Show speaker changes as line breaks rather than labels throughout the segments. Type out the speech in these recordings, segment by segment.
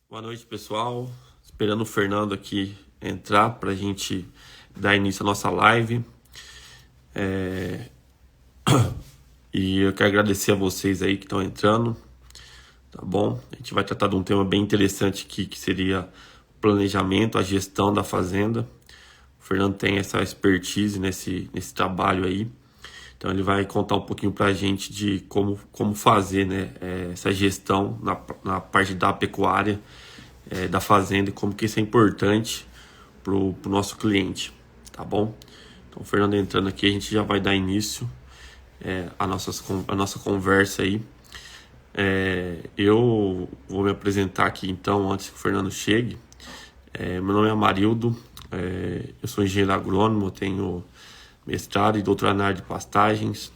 Boa noite, pessoal. Esperando o Fernando aqui entrar para a gente dar início à nossa live. E eu quero agradecer a vocês aí que estão entrando, tá bom? A gente vai tratar de um tema bem interessante aqui, que seria o planejamento, a gestão da fazenda. O Fernando tem essa expertise nesse trabalho aí. Então ele vai contar um pouquinho para a gente de como fazer, né, essa gestão na parte da pecuária, da fazenda, e como que isso é importante para o nosso cliente, tá bom? Então, o Fernando entrando aqui, a gente já vai dar início a nossa conversa aí. Eu vou me apresentar aqui então, antes que o Fernando chegue. Meu nome é Amarildo, eu sou engenheiro agrônomo, tenho mestrado e doutorado na área de pastagens.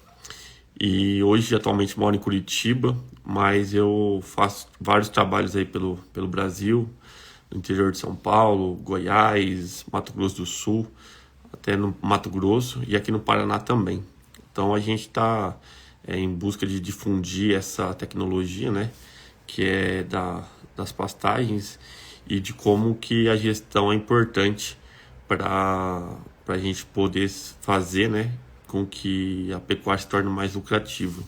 E hoje, atualmente, moro em Curitiba, mas eu faço vários trabalhos aí pelo Brasil, no interior de São Paulo, Goiás, Mato Grosso do Sul, até no Mato Grosso e aqui no Paraná também. Então a gente está em busca de difundir essa tecnologia, né, que é das pastagens e de como que a gestão é importante para a gente poder fazer, né, com que a pecuária se torne mais lucrativa.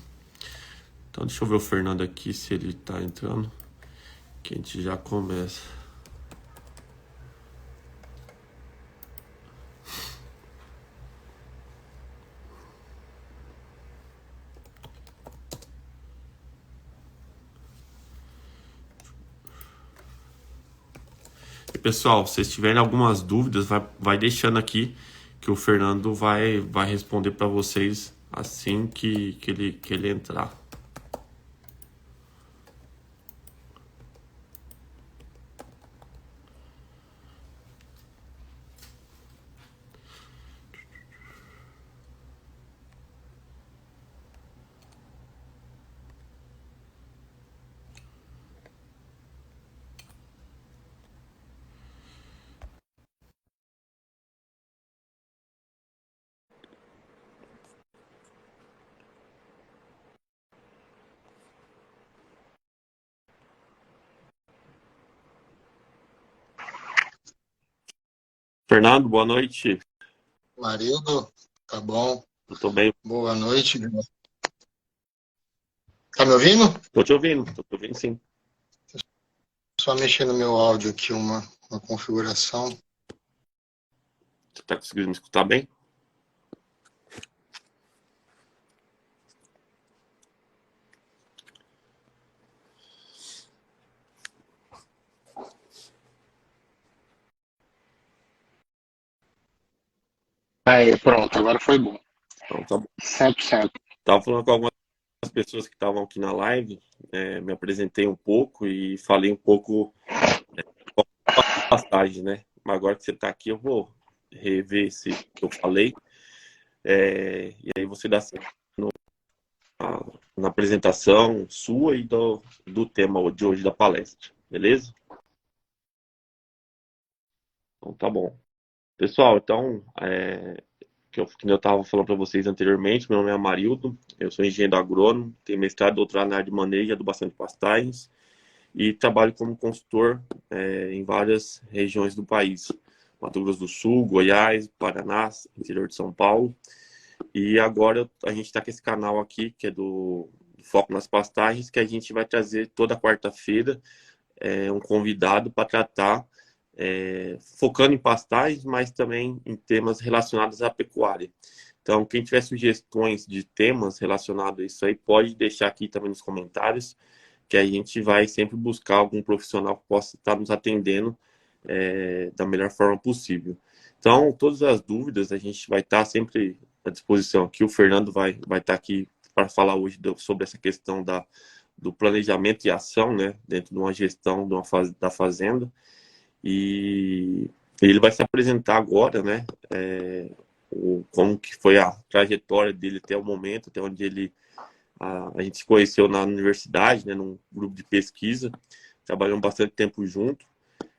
Então deixa eu ver o Fernando aqui se ele está entrando, que a gente já começa. E, pessoal, se vocês tiverem algumas dúvidas, vai deixando aqui que o Fernando vai responder para vocês assim que ele entrar. Fernando, boa noite.
Marildo, tá bom?
Eu tô bem.
Boa noite. Tá me ouvindo?
Tô te ouvindo sim.
Só mexer no meu áudio aqui, uma configuração.
Você tá conseguindo me escutar bem?
Aí, pronto, agora foi bom.
Então tá bom.
100%.
Tava falando com algumas pessoas que estavam aqui na live, me apresentei um pouco e falei um pouco das pastagens, né? Mas agora que você tá aqui, eu vou rever esse que eu falei. E aí você dá na apresentação sua e do tema de hoje da palestra, beleza? Então tá bom. Pessoal, então, que eu estava falando para vocês anteriormente, meu nome é Amarildo, eu sou engenheiro agrônomo, tenho mestrado e doutorado na área de manejo e adubação de pastagens e trabalho como consultor em várias regiões do país. Mato Grosso do Sul, Goiás, Paraná, interior de São Paulo. E agora a gente está com esse canal aqui, que é do Foco nas Pastagens, que a gente vai trazer toda quarta-feira um convidado para tratar, focando em pastagens, mas também em temas relacionados à pecuária. Então, quem tiver sugestões de temas relacionados a isso aí, pode deixar aqui também nos comentários, que a gente vai sempre buscar algum profissional que possa estar nos atendendo da melhor forma possível. Então, todas as dúvidas a gente vai estar sempre à disposição aqui. O Fernando vai estar aqui para falar hoje sobre essa questão do planejamento e ação, né, dentro de uma gestão da fazenda. E ele vai se apresentar agora, né, como que foi a trajetória dele até o momento, até onde a gente se conheceu na universidade, né, num grupo de pesquisa, trabalhamos bastante tempo junto,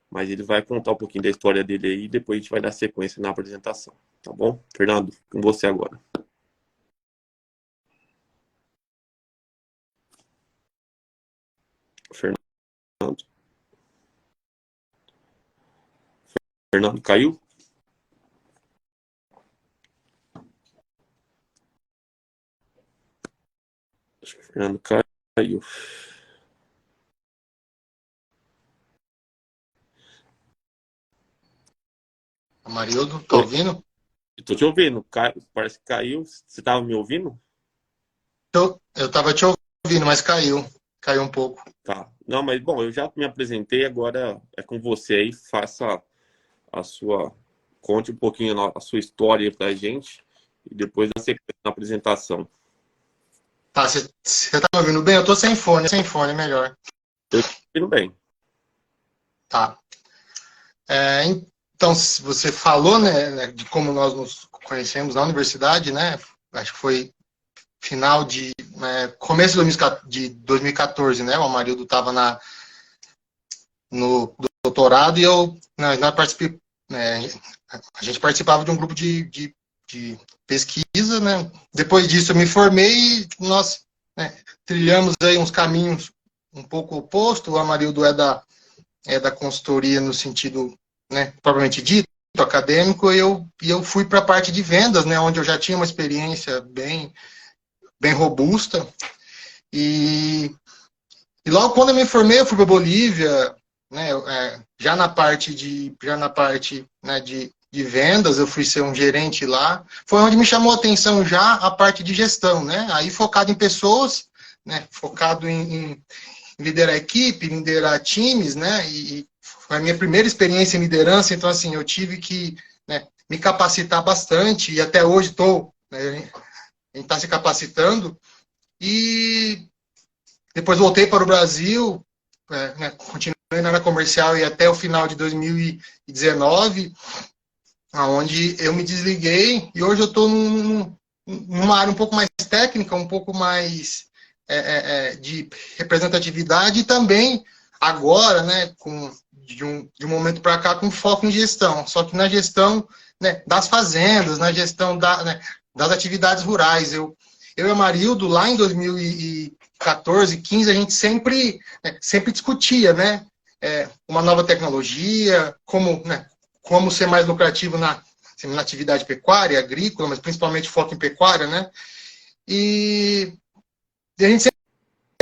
mas ele vai contar um pouquinho da história dele aí e depois a gente vai dar sequência na apresentação, tá bom? Fernando, com você agora. Fernando. Fernando caiu? Acho que o Fernando caiu.
Amarildo, tá ouvindo?
Estou te ouvindo. Parece que caiu. Você estava me ouvindo?
Eu tava te ouvindo, mas caiu. Caiu um pouco.
Tá. Não, mas bom, eu já me apresentei, agora é com você aí. Faça a sua. Conte um pouquinho a sua história pra gente e depois da sequência da apresentação.
Tá, você tá me ouvindo bem? Eu tô sem fone é melhor.
Eu estou ouvindo bem.
Tá. Então, você falou, né, de como nós nos conhecemos na universidade, né? Acho que foi final de começo de 2014, né? O Amarildo estava no doutorado e nós participei, a gente participava de um grupo de pesquisa, né? Depois disso eu me formei e nós, né, trilhamos aí uns caminhos um pouco opostos. O Amarildo é da consultoria no sentido, né, propriamente dito, acadêmico, e eu fui para a parte de vendas, né, onde eu já tinha uma experiência bem robusta. E logo quando eu me formei, eu fui para Bolívia, né, já na parte né, de vendas, eu fui ser um gerente lá. Foi onde me chamou a atenção já a parte de gestão, né? Aí focado em pessoas, né, focado em liderar equipe, liderar times, né? E foi a minha primeira experiência em liderança, então assim, eu tive que, né, me capacitar bastante e até hoje estou, né, a gente está se capacitando. E depois voltei para o Brasil, né, continuei na área comercial e até o final de 2019, onde eu me desliguei e hoje eu estou numa área um pouco mais técnica, um pouco mais de representatividade e também agora, né, de um momento para cá, com foco em gestão, só que na gestão, né, das fazendas, na gestão né, das atividades rurais. Eu e a Marildo, lá em 2014, 15, a gente sempre discutia, né, uma nova tecnologia, como ser mais lucrativo na atividade pecuária, agrícola, mas principalmente foco em pecuária, né? E a gente sempre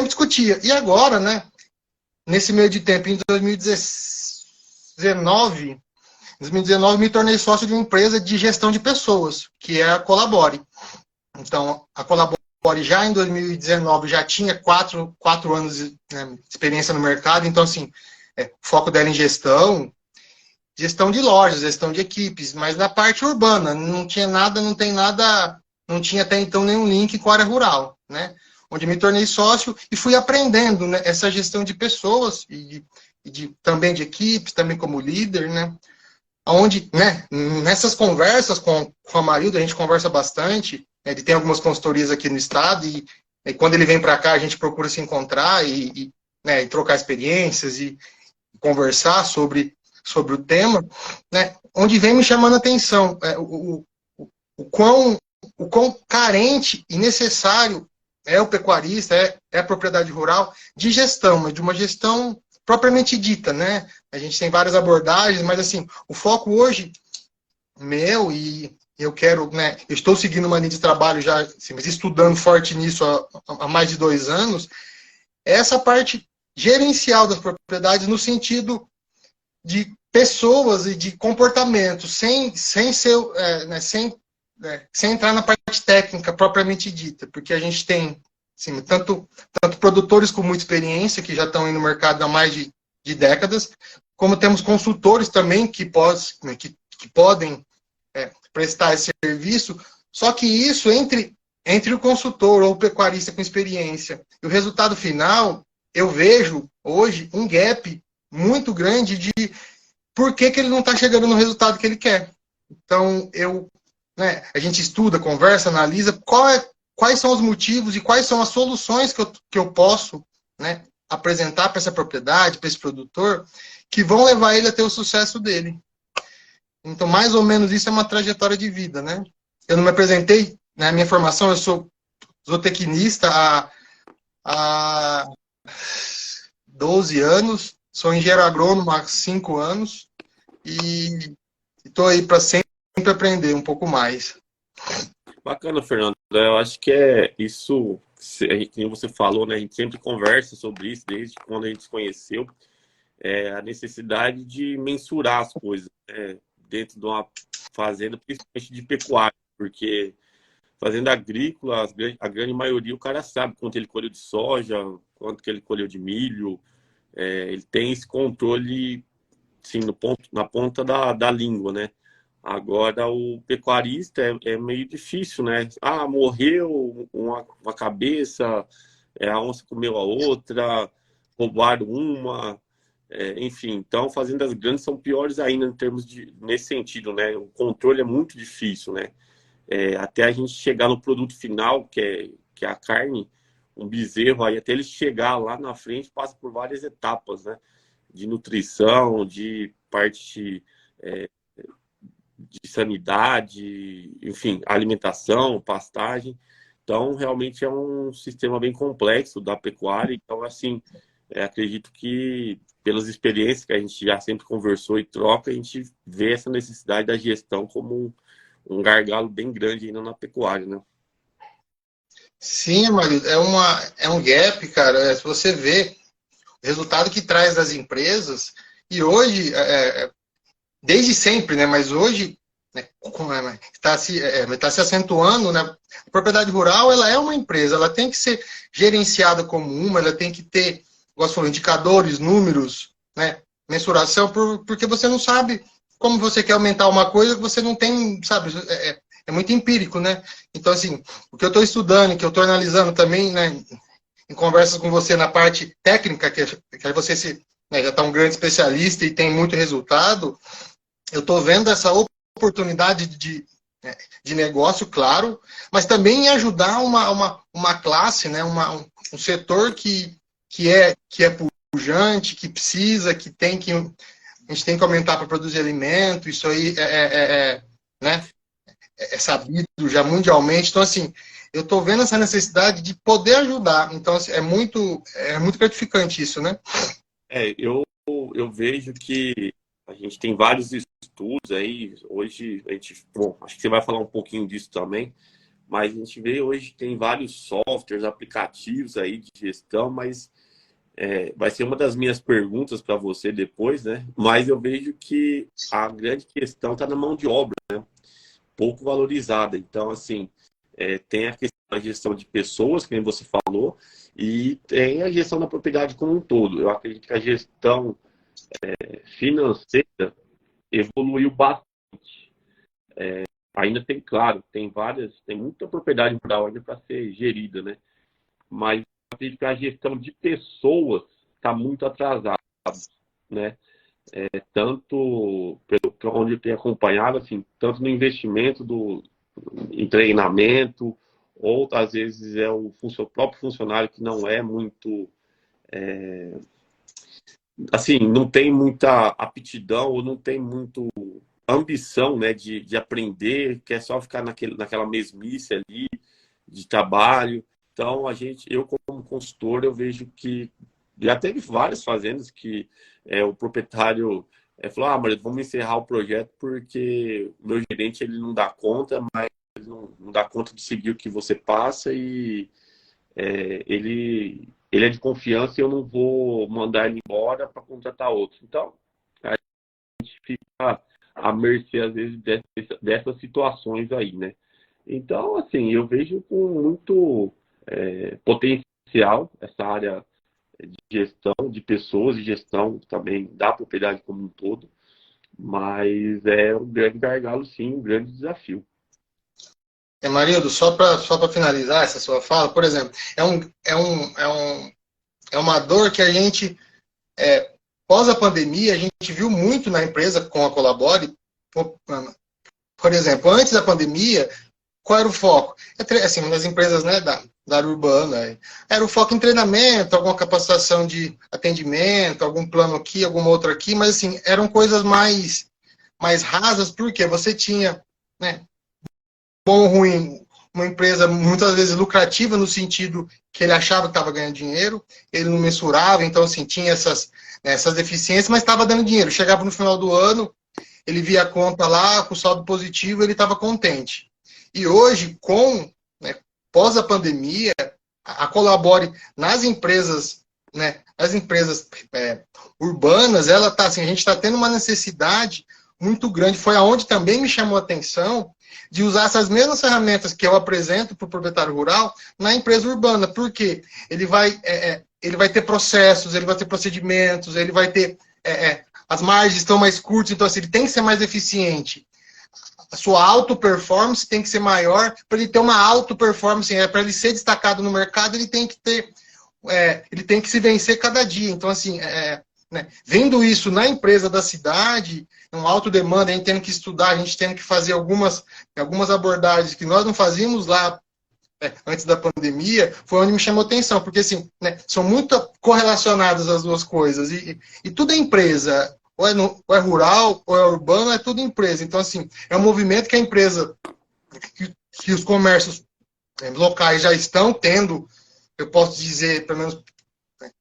discutia. E agora, né, nesse meio de tempo, em 2019, me tornei sócio de uma empresa de gestão de pessoas, que é a Colabore. Então, a Colabore já em 2019 já tinha 4 anos de, né, experiência no mercado. Então, assim, foco dela em gestão de lojas, gestão de equipes, mas na parte urbana não tinha nada, não tinha até então nenhum link com a área rural, né? Onde me tornei sócio e fui aprendendo, né, essa gestão de pessoas também de equipes, também como líder, né? Onde, né, nessas conversas com a Marilda, a gente conversa bastante. Ele tem algumas consultorias aqui no estado e quando ele vem para cá a gente procura se encontrar né, e trocar experiências e conversar sobre o tema, né, onde vem me chamando a atenção o quão carente e necessário é o pecuarista, a propriedade rural de gestão, mas de uma gestão propriamente dita, né? A gente tem várias abordagens, mas assim, o foco hoje meu, e eu quero, né, eu estou seguindo uma linha de trabalho já, assim, mas estudando forte nisso há mais de 2 anos, é essa parte gerencial das propriedades no sentido de pessoas e de comportamento, sem ser, né, sem entrar na parte técnica propriamente dita, porque a gente tem, assim, tanto produtores com muita experiência, que já estão aí no mercado há mais de décadas, como temos consultores também que podem prestar esse serviço, só que isso entre o consultor ou o pecuarista com experiência e o resultado final, eu vejo hoje um gap muito grande de por que ele não está chegando no resultado que ele quer. Então, né, a gente estuda, conversa, analisa quais são os motivos e quais são as soluções que eu posso, né, apresentar para essa propriedade, para esse produtor, que vão levar ele a ter o sucesso dele. Então, mais ou menos isso é uma trajetória de vida, né? Eu não me apresentei, na minha formação, eu sou zootecnista há 12 anos, sou engenheiro agrônomo há 5 anos, e estou aí para sempre aprender um pouco mais.
Bacana, Fernando. Eu acho que é isso, como você falou, né? A gente sempre conversa sobre isso desde quando a gente se conheceu. É a necessidade de mensurar as coisas, né, dentro de uma fazenda, principalmente de pecuária, porque fazenda agrícola, a grande maioria, o cara sabe quanto ele colheu de soja, quanto que ele colheu de milho, ele tem esse controle, sim, no ponto, na ponta da língua, né? Agora, o pecuarista é meio difícil, né? Ah, morreu uma cabeça, a onça comeu a outra, roubaram uma, enfim. Então, fazendas grandes são piores ainda em termos de, nesse sentido, né? O controle é muito difícil, né? Até a gente chegar no produto final, que é a carne, um bezerro, aí até ele chegar lá na frente, passa por várias etapas, né? De nutrição, de parte de sanidade, enfim, alimentação, pastagem. Então, realmente é um sistema bem complexo da pecuária. Então, assim, acredito que pelas experiências que a gente já sempre conversou e troca, a gente vê essa necessidade da gestão como um gargalo bem grande ainda na pecuária, né?
Sim, marido, é um gap, cara. Se você vê o resultado que traz das empresas, e hoje, desde sempre, né? Mas hoje né, está se acentuando, né? A propriedade rural, ela é uma empresa, ela tem que ser gerenciada como uma, ela tem que ter, como você falou, indicadores, números, né? Mensuração, porque você não sabe como você quer aumentar uma coisa que você não tem, sabe? É muito empírico, né? Então, assim, o que eu estou estudando, que eu estou analisando também, né? Em conversas com você na parte técnica, que você já está um grande especialista e tem muito resultado, eu estou vendo essa oportunidade de negócio, claro, mas também em ajudar uma classe, né, um setor que é pujante, que precisa, a gente tem que aumentar para produzir alimento, isso aí né, é sabido já mundialmente. Então, assim, eu estou vendo essa necessidade de poder ajudar. Então, assim, é muito gratificante isso, né?
Eu vejo que a gente tem vários estudos aí. Hoje, bom, acho que você vai falar um pouquinho disso também, mas a gente vê hoje tem vários softwares, aplicativos aí de gestão, mas vai ser uma das minhas perguntas para você depois, né? Mas eu vejo que a grande questão está na mão de obra, né? Pouco valorizada. Então, assim, tem a questão da gestão de pessoas, que nem você falou, e tem a gestão da propriedade como um todo. Eu acredito que a gestão financeira evoluiu bastante. Ainda tem, claro, tem muita propriedade rural ainda para ser gerida, né? Mas eu acredito que a gestão de pessoas está muito atrasada, né? Tanto pelo onde eu tenho acompanhado, assim, tanto no investimento em treinamento, ou às vezes é o próprio funcionário que não é muito, assim, não tem muita aptidão ou não tem muito ambição, né, de aprender, quer só ficar naquela mesmice ali de trabalho. Então, eu como consultor, eu vejo que já teve várias fazendas que o proprietário falou, Marido, vamos encerrar o projeto porque o meu gerente ele não dá conta, mas ele não dá conta de seguir o que você passa e ele é de confiança e eu não vou mandar ele embora para contratar outro. Então, a gente fica à mercê, às vezes, dessas situações aí, né? Então, assim, eu vejo com muito potencial essa área de gestão de pessoas e gestão também da propriedade como um todo, mas é um grande gargalo, sim, um grande desafio.
Marildo, só para finalizar essa sua fala, por exemplo, é uma dor que a gente, pós a pandemia, a gente viu muito na empresa com a Colabore. Por exemplo, antes da pandemia, qual era o foco? Assim, nas empresas, né, da área urbana, era o foco em treinamento, alguma capacitação de atendimento, algum plano aqui, alguma outra aqui, mas assim, eram coisas mais rasas, porque você tinha, né, bom ou ruim, uma empresa muitas vezes lucrativa no sentido que ele achava que estava ganhando dinheiro, ele não mensurava, então assim, tinha essas deficiências, mas estava dando dinheiro. Chegava no final do ano, ele via a conta lá com saldo positivo, ele estava contente. E hoje, né, pós a pandemia, a Colabore nas empresas, né, as empresas urbanas, ela tá assim, a gente está tendo uma necessidade muito grande. Foi aonde também me chamou a atenção de usar essas mesmas ferramentas que eu apresento para o proprietário rural na empresa urbana. Por quê? Ele vai ter processos, ele vai ter procedimentos, ele vai ter... as margens estão mais curtas, então assim, ele tem que ser mais eficiente. A sua auto-performance tem que ser maior. Para ele ter uma auto-performance, para ele ser destacado no mercado, ele tem que ter... ele tem que se vencer cada dia. Então, assim, né, vendo isso na empresa da cidade, um alto demanda, a gente tendo que estudar, a gente tendo que fazer algumas abordagens que nós não fazíamos lá antes da pandemia, foi onde me chamou a atenção, porque assim, né, são muito correlacionadas as duas coisas, e tudo é empresa, ou é rural, ou é urbano, é tudo empresa. Então, assim, é um movimento que a empresa, que os comércios locais já estão tendo, eu posso dizer, pelo menos,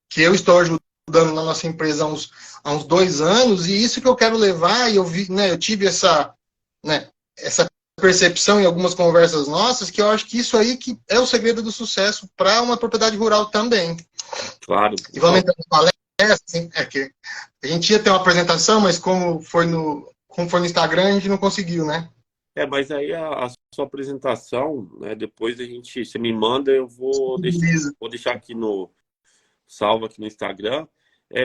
que eu estou ajudando na nossa empresa há uns 2 anos, e isso que eu quero levar, e eu vi, né, eu tive essa percepção em algumas conversas nossas, que eu acho que isso aí que é o segredo do sucesso para uma propriedade rural também.
Claro.
E vamos entrar em palestra, assim, que a gente ia ter uma apresentação, mas como foi no Instagram, a gente não conseguiu, né?
Mas aí a sua apresentação, né, depois você me manda, eu vou deixar aqui salvo aqui no Instagram.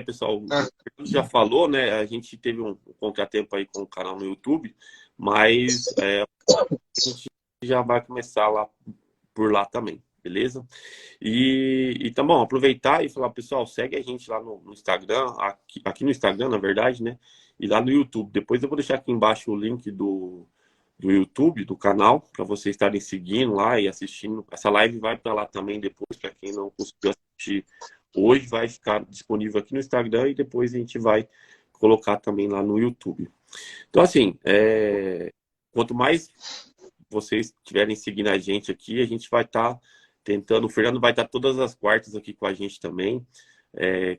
Pessoal, o Fernando já falou, né? A gente teve um contratempo aí com o canal no YouTube, mas a gente já vai começar por lá também, beleza? E tá bom, aproveitar e falar, pessoal, segue a gente lá no Instagram, aqui no Instagram, na verdade, né? E lá no YouTube. Depois eu vou deixar aqui embaixo o link do YouTube, do canal, para vocês estarem seguindo lá e assistindo. Essa live vai para lá também depois, para quem não conseguiu assistir hoje, vai ficar disponível aqui no Instagram e depois a gente vai colocar também lá no YouTube. Então, assim, quanto mais vocês estiverem seguindo a gente vai estar tentando, o Fernando vai estar todas as quartas aqui com a gente também.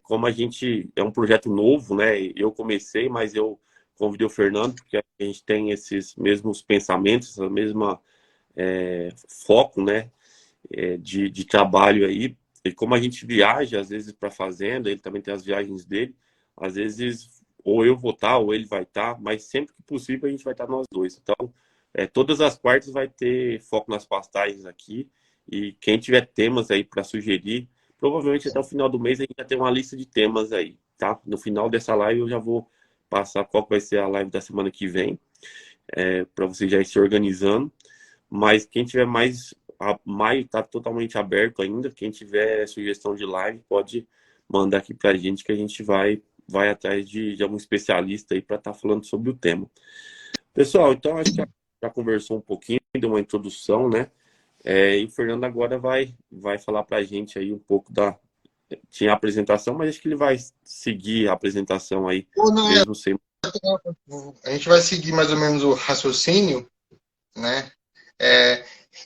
Como a gente é um projeto novo, né? Eu comecei, mas eu convidei o Fernando, porque a gente tem esses mesmos pensamentos, essa mesma foco, né? De trabalho aí. E como a gente viaja, às vezes, para a fazenda, ele também tem as viagens dele, às vezes, ou eu vou estar, ou ele vai estar, mas sempre que possível a gente vai estar nós dois. Então, todas as quartas vai ter foco nas pastagens aqui, e quem tiver temas aí para sugerir, provavelmente até o final do mês a gente já tem uma lista de temas aí, tá? No final dessa live eu já vou passar qual vai ser a live da semana que vem, para você já ir se organizando, mas quem tiver maio está totalmente aberto ainda. Quem tiver sugestão de live pode mandar aqui para a gente, que a gente vai atrás de algum especialista aí para estar falando sobre o tema. Pessoal, então acho que já conversou um pouquinho, deu uma introdução, né? E o Fernando agora vai falar para a gente aí um pouco tinha a apresentação, mas acho que ele vai seguir a apresentação aí, mesmo sem...
A gente vai seguir mais ou menos o raciocínio, né?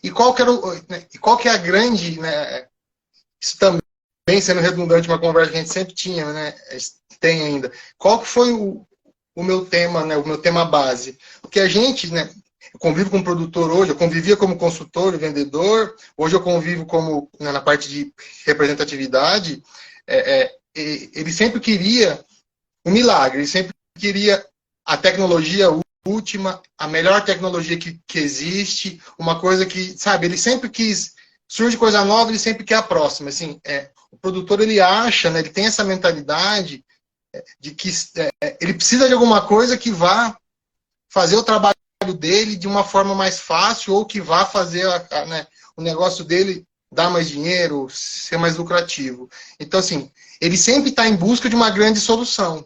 E qual que é a grande, né? Isso também, sendo redundante, uma conversa que a gente sempre tinha, né? Tem ainda. Qual que foi o meu tema, né? O meu tema base? Porque a gente, né? Eu convivo com produtor hoje, eu convivia como consultor e vendedor, hoje eu convivo como, né, na parte de representatividade. Ele sempre queria um milagre, ele sempre queria a tecnologia última, a melhor tecnologia que existe, uma coisa que, sabe, ele sempre quis, surge coisa nova, ele sempre quer a próxima. Assim, o produtor, ele acha, né, ele tem essa mentalidade de que ele precisa de alguma coisa que vá fazer o trabalho dele de uma forma mais fácil, ou que vá fazer né, o negócio dele dar mais dinheiro, ser mais lucrativo. Então, assim, ele sempre está em busca de uma grande solução.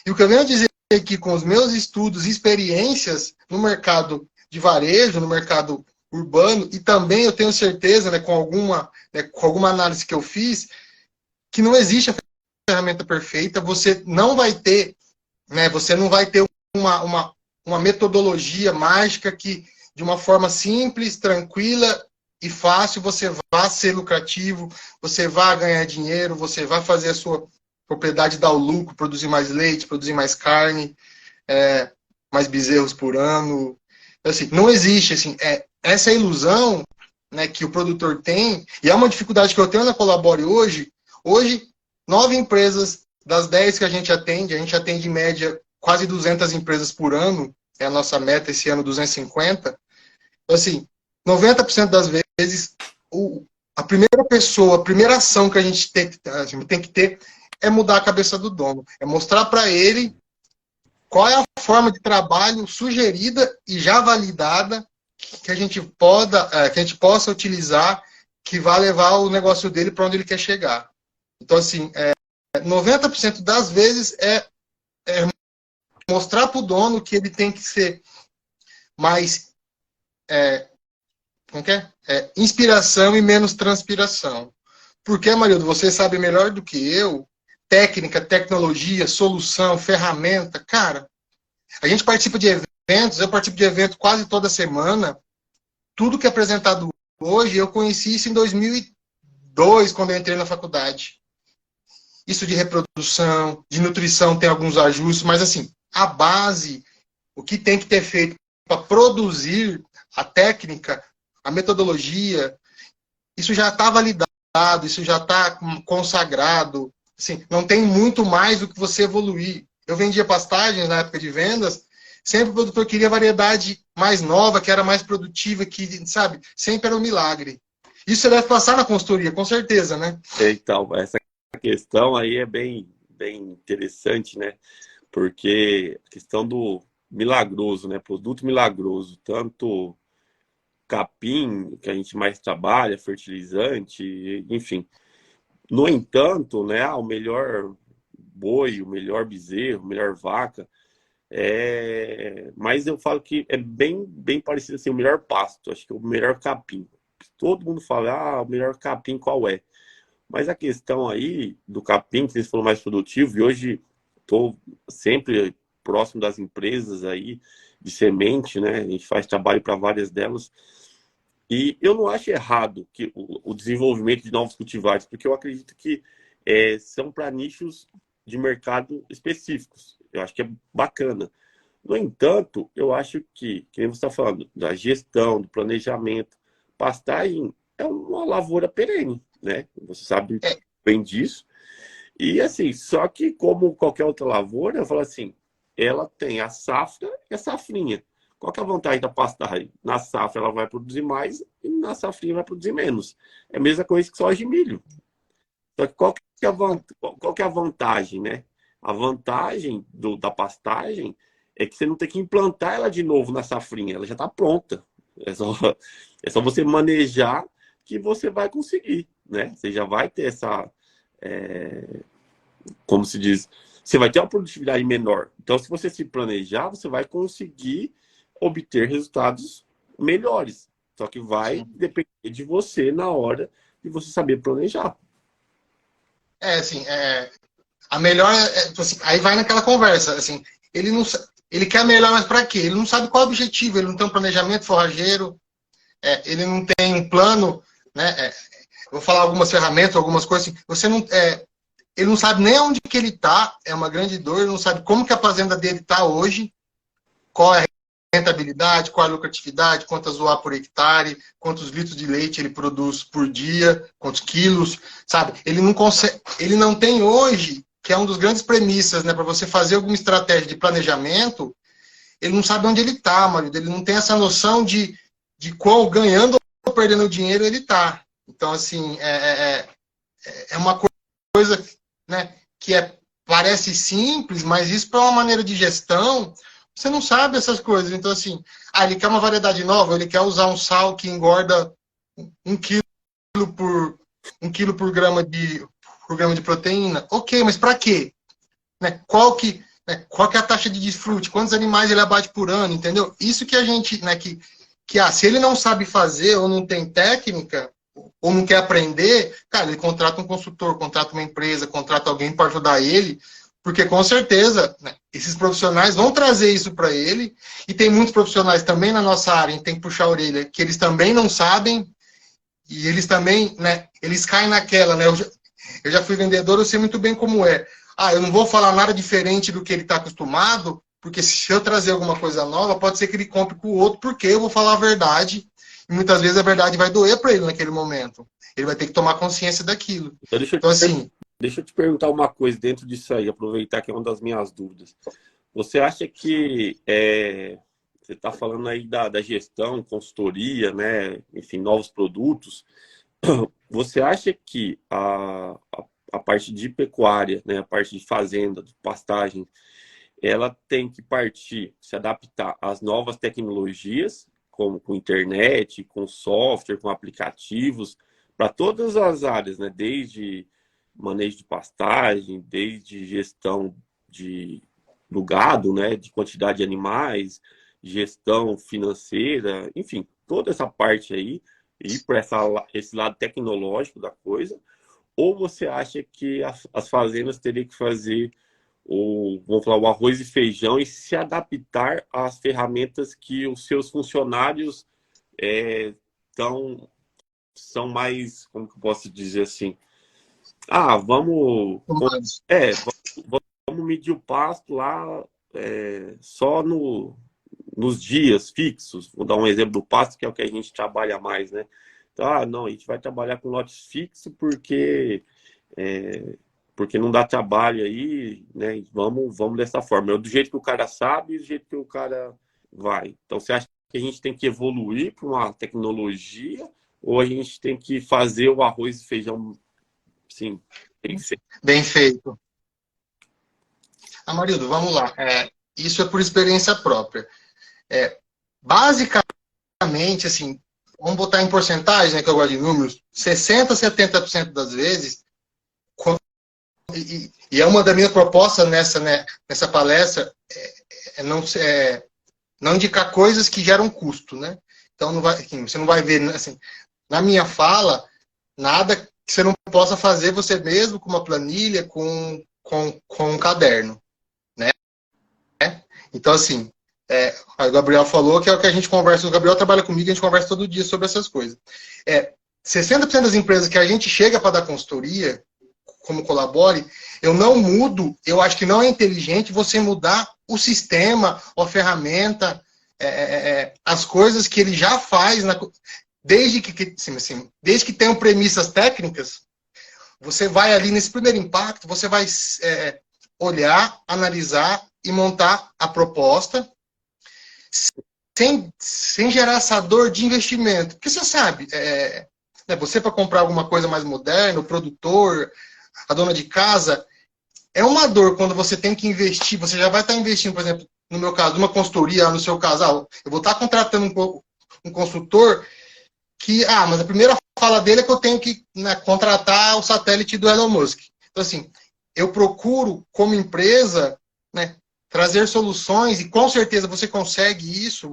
E o que eu venho dizer aqui com os meus estudos e experiências no mercado de varejo, no mercado urbano, e também eu tenho certeza, né, com alguma análise que eu fiz, que não existe a ferramenta perfeita. Você não vai ter, né, uma metodologia mágica que, de uma forma simples, tranquila e fácil, você vai ser lucrativo, você vai ganhar dinheiro, você vai fazer a sua propriedade dar o lucro, produzir mais leite, produzir mais carne. mais bezerros por ano. Assim, não existe, assim, essa ilusão, né, que o produtor tem, e é uma dificuldade que eu tenho na Colabore hoje. Hoje, 9 empresas das 10 que a gente atende em média quase 200 empresas por ano, é a nossa meta esse ano, 250. Assim, 90% das vezes, a primeira pessoa, a primeira ação que a gente tem que ter é mudar a cabeça do dono, é mostrar para ele qual é a forma de trabalho sugerida e já validada que a gente possa utilizar, que vai levar o negócio dele para onde ele quer chegar. Então, assim, 90% das vezes é mostrar para o dono que ele tem que ser mais como que é? Inspiração e menos transpiração. Porque, Marildo, você sabe melhor do que eu, técnica, tecnologia, solução, ferramenta. Cara, a gente participa de eventos, eu participo de evento quase toda semana. Tudo que é apresentado hoje, eu conheci isso em 2002, quando eu entrei na faculdade. Isso de reprodução, de nutrição tem alguns ajustes, mas assim, a base, o que tem que ter feito para produzir a técnica, a metodologia, isso já está validado, isso já está consagrado. Assim, não tem muito mais do que você evoluir. Eu vendia pastagens na época de vendas, sempre o produtor queria variedade mais nova, que era mais produtiva, que, sabe, sempre era um milagre. Isso você deve passar na consultoria, com certeza, né?
Então, essa questão aí é bem interessante, né? Porque a questão do milagroso, né? Produto milagroso, tanto capim, que a gente mais trabalha, fertilizante, enfim. No entanto, né, o melhor boi, o melhor bezerro, a melhor vaca, mas eu falo que é bem parecido assim, o melhor pasto, acho que é o melhor capim. Todo mundo fala, o melhor capim qual é? Mas a questão aí do capim, que vocês foram mais produtivo, e hoje estou sempre próximo das empresas aí de semente, né? A gente faz trabalho para várias delas. E eu não acho errado que o desenvolvimento de novos cultivares, porque eu acredito que são para nichos de mercado específicos. Eu acho que é bacana. No entanto, eu acho que nem você está falando, da gestão, do planejamento, pastagem é uma lavoura perene, né? Você sabe bem disso. E assim, só que como qualquer outra lavoura, eu falo assim, ela tem a safra e a safrinha. Qual que é a vantagem da pastagem? Na safra ela vai produzir mais e na safrinha vai produzir menos. É a mesma coisa que soja e milho. Só que qual que é a vantagem, né? A vantagem da pastagem é que você não tem que implantar ela de novo na safrinha, ela já está pronta. É só você manejar que você vai conseguir, né? Você já vai ter essa, como se diz, você vai ter uma produtividade menor. Então, se você se planejar, você vai conseguir obter resultados melhores. Só que vai depender de você na hora de você saber planejar.
Assim, a melhor, assim, aí vai naquela conversa, assim, ele quer melhor, mas para quê? Ele não sabe qual é o objetivo, ele não tem um planejamento forrageiro, ele não tem um plano, né? Vou falar algumas ferramentas, algumas coisas assim, ele não sabe nem onde que ele está, é uma grande dor, ele não sabe como que a fazenda dele está hoje, qual é a rentabilidade, qual é a lucratividade, quantas UA por hectare, quantos litros de leite ele produz por dia, quantos quilos, sabe? Ele não consegue, ele não tem hoje, que é um dos grandes premissas, né, para você fazer alguma estratégia de planejamento, ele não sabe onde ele está, marido, ele não tem essa noção de qual ganhando ou perdendo dinheiro ele está. Então, assim, é uma coisa, né, que parece simples, mas isso para uma maneira de gestão, você não sabe essas coisas. Então, assim, ele quer uma variedade nova, ele quer usar um sal que engorda 1 quilo por grama de proteína. Ok, mas para quê? Né? Qual que é a taxa de desfrute? Quantos animais ele abate por ano, entendeu? Isso que a gente, né, se ele não sabe fazer ou não tem técnica, ou não quer aprender, cara, ele contrata um consultor, contrata uma empresa, contrata alguém para ajudar ele, porque com certeza, né, esses profissionais vão trazer isso para ele, e tem muitos profissionais também na nossa área, a gente tem que puxar a orelha, que eles também não sabem, e eles também, né, eles caem naquela, né, eu já fui vendedor, eu sei muito bem como é. Eu não vou falar nada diferente do que ele está acostumado, Porque se eu trazer alguma coisa nova, pode ser que ele compre com o outro, porque eu vou falar a verdade. E muitas vezes a verdade vai doer para ele naquele momento. Ele vai ter que tomar consciência daquilo.
Então,
Então, assim,
deixa eu te perguntar uma coisa dentro disso aí, aproveitar que é uma das minhas dúvidas. Você acha que você está falando aí da gestão, consultoria, né? Enfim, novos produtos. Você acha que a parte de pecuária, né? A parte de fazenda, de pastagem, ela tem que partir, se adaptar às novas tecnologias, como com internet, com software, com aplicativos, para todas as áreas, né? Desde manejo de pastagem, desde gestão do gado, né? De quantidade de animais, gestão financeira, enfim, toda essa parte aí, e para esse lado tecnológico da coisa, ou você acha que as fazendas teriam que fazer vamos falar, o arroz e feijão e se adaptar às ferramentas que os seus funcionários são mais, como que eu posso dizer assim?
humanos.
Vamos medir o pasto lá só nos dias fixos. Vou dar um exemplo do pasto, que é o que a gente trabalha mais, né? Então, não, a gente vai trabalhar com lotes fixos porque não dá trabalho aí, né? Vamos dessa forma. Do jeito que o cara sabe e do jeito que o cara vai. Então, você acha que a gente tem que evoluir para uma tecnologia ou a gente tem que fazer o arroz e feijão, sim, bem feito?
Bem feito. Amarildo, vamos lá. Isso é por experiência própria. Basicamente, assim, vamos botar em porcentagem, né, que eu gosto de números, 60%, 70% das vezes, e é uma das minhas propostas nessa palestra, não indicar coisas que geram custo, né? Então, você não vai ver, assim, na minha fala, nada que você não possa fazer você mesmo com uma planilha, com um caderno, né? Então, assim, o Gabriel falou que é o que a gente conversa, o Gabriel trabalha comigo, a gente conversa todo dia sobre essas coisas. 60% das empresas que a gente chega para dar consultoria, como Colabore, eu não mudo, eu acho que não é inteligente você mudar o sistema, a ferramenta, as coisas que ele já faz, desde que tenham premissas técnicas, você vai ali nesse primeiro impacto, você vai olhar, analisar e montar a proposta sem gerar essa dor de investimento. Porque você sabe, você para comprar alguma coisa mais moderna, o produtor, a dona de casa, é uma dor quando você tem que investir, você já vai estar investindo, por exemplo, no meu caso, numa consultoria, no seu caso, eu vou estar contratando um consultor mas a primeira fala dele é que eu tenho que, né, contratar o satélite do Elon Musk. Então, assim, eu procuro, como empresa, né, trazer soluções, e com certeza você consegue isso,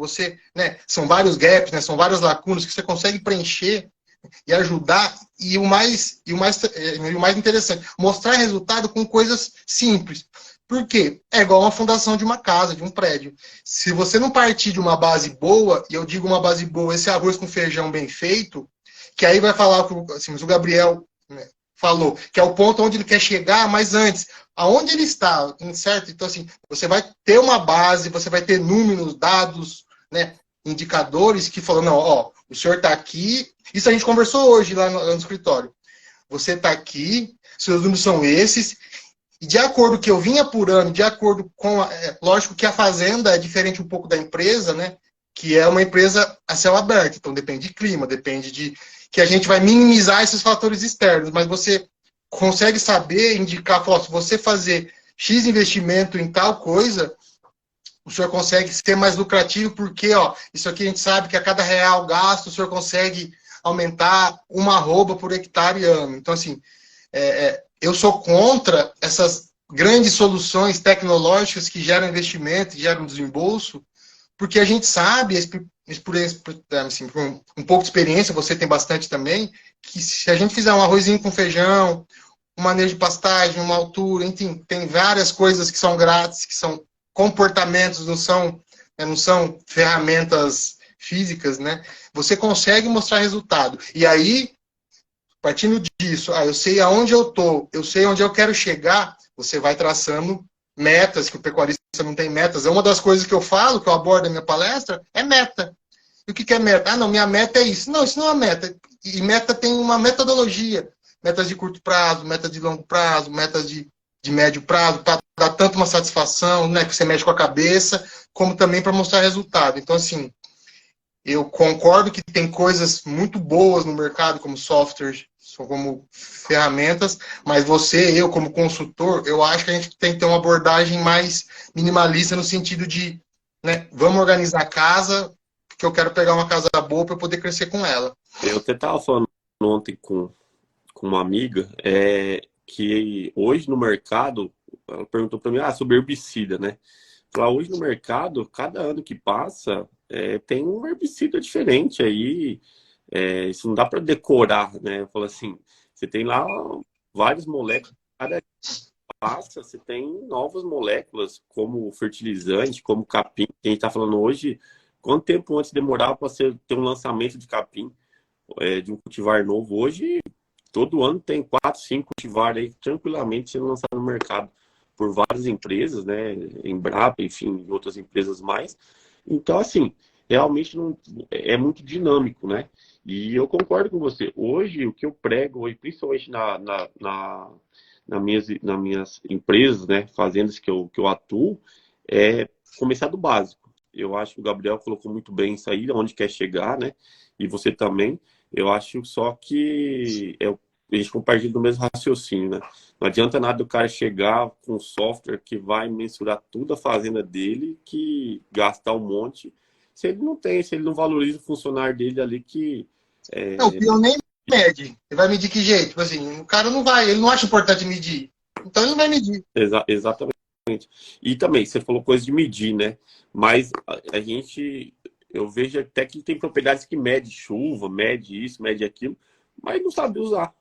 são vários gaps, né, são várias lacunas que você consegue preencher e ajudar, e o mais interessante, mostrar resultado com coisas simples. Por quê? É igual uma fundação de uma casa, de um prédio. Se você não partir de uma base boa, e eu digo uma base boa, esse arroz com feijão bem feito, que aí vai falar, assim, o Gabriel, né, falou, que é o ponto onde ele quer chegar, mas antes, aonde ele está, certo? Então, assim, você vai ter uma base, você vai ter números, dados, né, indicadores que falam, não, o senhor está aqui, isso a gente conversou hoje lá no escritório. Você está aqui, seus números são esses, e de acordo com o que eu vim apurando, de acordo com... lógico que a fazenda é diferente um pouco da empresa, né? Que é uma empresa a céu aberto, então depende de clima, depende de... que a gente vai minimizar esses fatores externos, mas você consegue saber, indicar, falar, se você fazer X investimento em tal coisa, o senhor consegue ser mais lucrativo, porque isso aqui a gente sabe que a cada real gasto, o senhor consegue aumentar uma arroba por hectare ano. Então, assim, eu sou contra essas grandes soluções tecnológicas que geram investimento, que geram desembolso, porque a gente sabe, assim, por um pouco de experiência, você tem bastante também, que se a gente fizer um arrozinho com feijão, um manejo de pastagem, uma altura, enfim, tem várias coisas que são grátis, que são comportamentos, não são ferramentas físicas, né? Você consegue mostrar resultado. E aí, partindo disso, eu sei aonde eu estou, eu sei onde eu quero chegar, você vai traçando metas, que o pecuarista não tem metas. É uma das coisas que eu falo, que eu abordo na minha palestra, é meta. E o que é meta? Ah, não, minha meta é isso. Não, isso não é uma meta. E meta tem uma metodologia. Metas de curto prazo, metas de longo prazo, metas de médio prazo, para dar tanto uma satisfação, né, que você mexe com a cabeça, como também para mostrar resultado. Então, assim, eu concordo que tem coisas muito boas no mercado, como softwares, como ferramentas, mas eu como consultor, eu acho que a gente tem que ter uma abordagem mais minimalista no sentido de, né, vamos organizar a casa, porque eu quero pegar uma casa boa para poder crescer com ela.
Eu até estava falando ontem com uma amiga que hoje no mercado, ela perguntou para mim sobre herbicida, né? Lá hoje no mercado, cada ano que passa, tem um herbicida diferente aí. Isso não dá para decorar, né? Eu falo assim, você tem lá várias moléculas, cada dia que passa, você tem novas moléculas, como fertilizante, como capim. Que a gente está falando hoje, quanto tempo antes demorava para você ter um lançamento de capim, de um cultivar novo? Hoje, todo ano tem 4, 5 cultivar aí tranquilamente sendo lançado no mercado por várias empresas, né? Embrapa, enfim, outras empresas mais. Então, assim, realmente não, é muito dinâmico, né? E eu concordo com você. Hoje, o que eu prego, e principalmente nas minhas empresas, né, fazendas que eu atuo, é começar do básico. Eu acho que o Gabriel colocou muito bem isso aí, onde quer chegar, né? E você também. Eu acho só que a gente compartilha do mesmo raciocínio, né? Não adianta nada o cara chegar com um software que vai mensurar tudo a fazenda dele, que gastar um monte, se ele não tem, se ele não valoriza o funcionário dele ali que...
Não, o peão nem mede. Ele vai medir que jeito? Tipo assim, o cara não vai, ele não acha importante medir. Então ele não vai medir.
Exatamente. E também, você falou coisa de medir, né? Mas a gente, eu vejo até que tem propriedades que mede chuva, mede isso, mede aquilo, mas não sabe usar.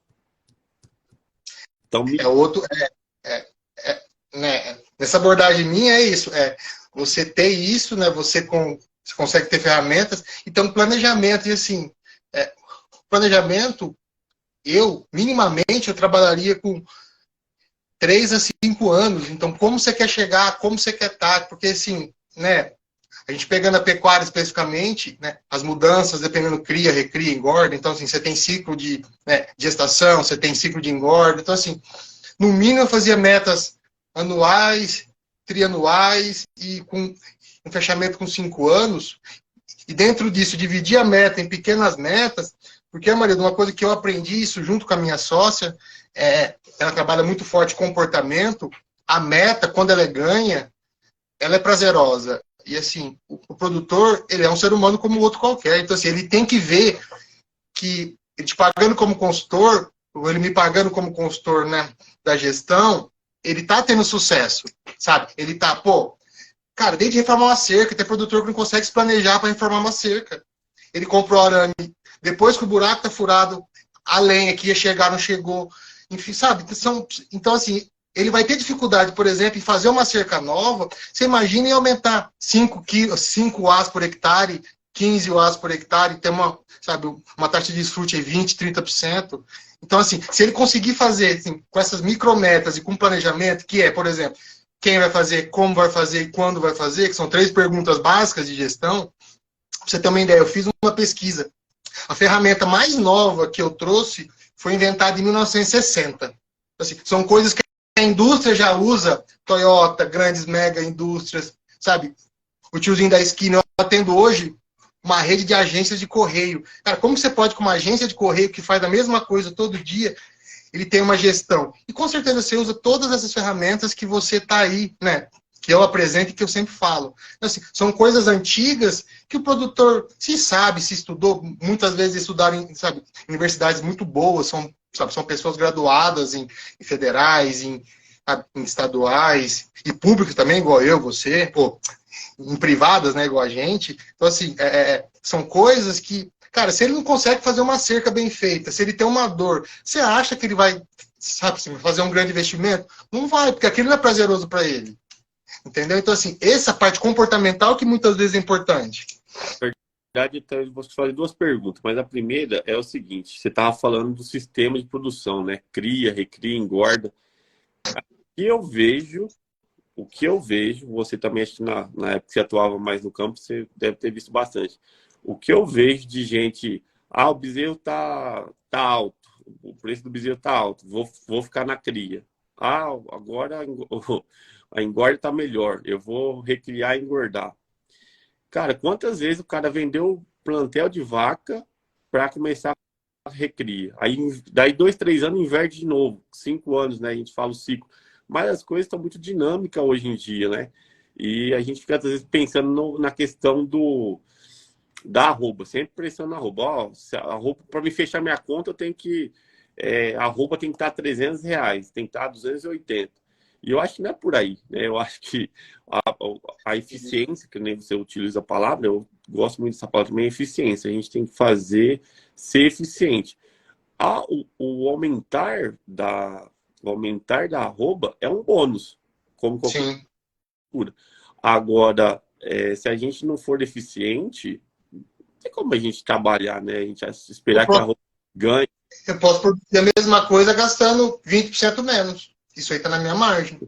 Então,
É outro, né? Nessa abordagem minha é isso, você ter isso, né? Você consegue ter ferramentas, então planejamento e assim, planejamento, minimamente eu trabalharia com 3 a 5 anos. Então, como você quer chegar, como você quer estar, porque assim, né? A gente pegando a pecuária especificamente, né, as mudanças, dependendo cria, recria, engorda. Então, assim, você tem ciclo de gestação, você tem ciclo de engorda. Então, assim, no mínimo eu fazia metas anuais, trianuais e com um fechamento com 5 anos. E dentro disso, dividir a meta em pequenas metas, porque, Maria, uma coisa que eu aprendi isso junto com a minha sócia, ela trabalha muito forte comportamento. A meta, quando ela é ganha, ela é prazerosa. E assim, o produtor, ele é um ser humano como outro qualquer. Então, assim, ele tem que ver que ele te pagando como consultor, ou ele me pagando como consultor, né, da gestão, ele tá tendo sucesso, sabe? Ele tá, cara, desde reformar uma cerca, tem produtor que não consegue se planejar para reformar uma cerca. Ele comprou arame, depois que o buraco tá furado, a lenha que ia chegar não chegou. Enfim, sabe? Então, assim, ele vai ter dificuldade, por exemplo, em fazer uma cerca nova. Você imagina em aumentar 5 As por hectare, 15 As por hectare, ter uma taxa de desfrute de 20%, 30%. Então, assim, se ele conseguir fazer assim, com essas micrometas e com planejamento, que é, por exemplo, quem vai fazer, como vai fazer e quando vai fazer, que são 3 perguntas básicas de gestão. Pra você ter uma ideia, eu fiz uma pesquisa. A ferramenta mais nova que eu trouxe foi inventada em 1960. Assim, são coisas que a indústria já usa, Toyota, grandes mega indústrias, sabe? O tiozinho da esquina, eu atendo hoje uma rede de agências de correio. Cara, como você pode, com uma agência de correio que faz a mesma coisa todo dia, ele tem uma gestão? E com certeza você usa todas essas ferramentas que você está aí, né? Que eu apresento e que eu sempre falo. Então, assim, são coisas antigas que o produtor se sabe, se estudou, muitas vezes estudaram em, sabe, universidades muito boas, são pessoas graduadas em federais, em estaduais, e públicos também, igual eu, você, em privadas, né, igual a gente. Então, assim, são coisas que, cara, se ele não consegue fazer uma cerca bem feita, se ele tem uma dor, você acha que ele vai, sabe, assim, fazer um grande investimento? Não vai, porque aquilo não é prazeroso para ele. Entendeu? Então, assim, essa parte comportamental que muitas vezes é importante.
na verdade, então, eu vou te fazer 2 perguntas, mas a primeira é o seguinte: você estava falando do sistema de produção, né? Cria, recria, engorda. E eu vejo o que eu vejo, você também, acho que na época que você atuava mais no campo, você deve ter visto bastante. O que eu vejo de gente, o bezerro tá alto, o preço do bezerro tá alto, vou ficar na cria. Agora a engorda tá melhor, eu vou recriar e engordar. Cara, quantas vezes o cara vendeu plantel de vaca para começar a recria? Aí, daí 2, 3 anos inverte de novo. 5 anos, né? A gente fala o ciclo. Mas as coisas estão muito dinâmicas hoje em dia, né? E a gente fica, às vezes, pensando na questão da arroba, sempre pressionando na arroba. Ó, se a arroba, para me fechar minha conta, eu tenho que. A arroba tem que estar R$ 300, tem que estar 280. E eu acho que não é por aí, né? Eu acho que a eficiência, que nem você utiliza a palavra, eu gosto muito dessa palavra também, é eficiência. A gente tem que ser eficiente. O aumentar da arroba é um bônus, como qualquer
Sim.
cultura. Agora, se a gente não for eficiente, não tem como a gente trabalhar, né? A gente esperar que a arroba ganhe.
Eu posso produzir a mesma coisa gastando 20% menos. Isso aí tá na minha margem.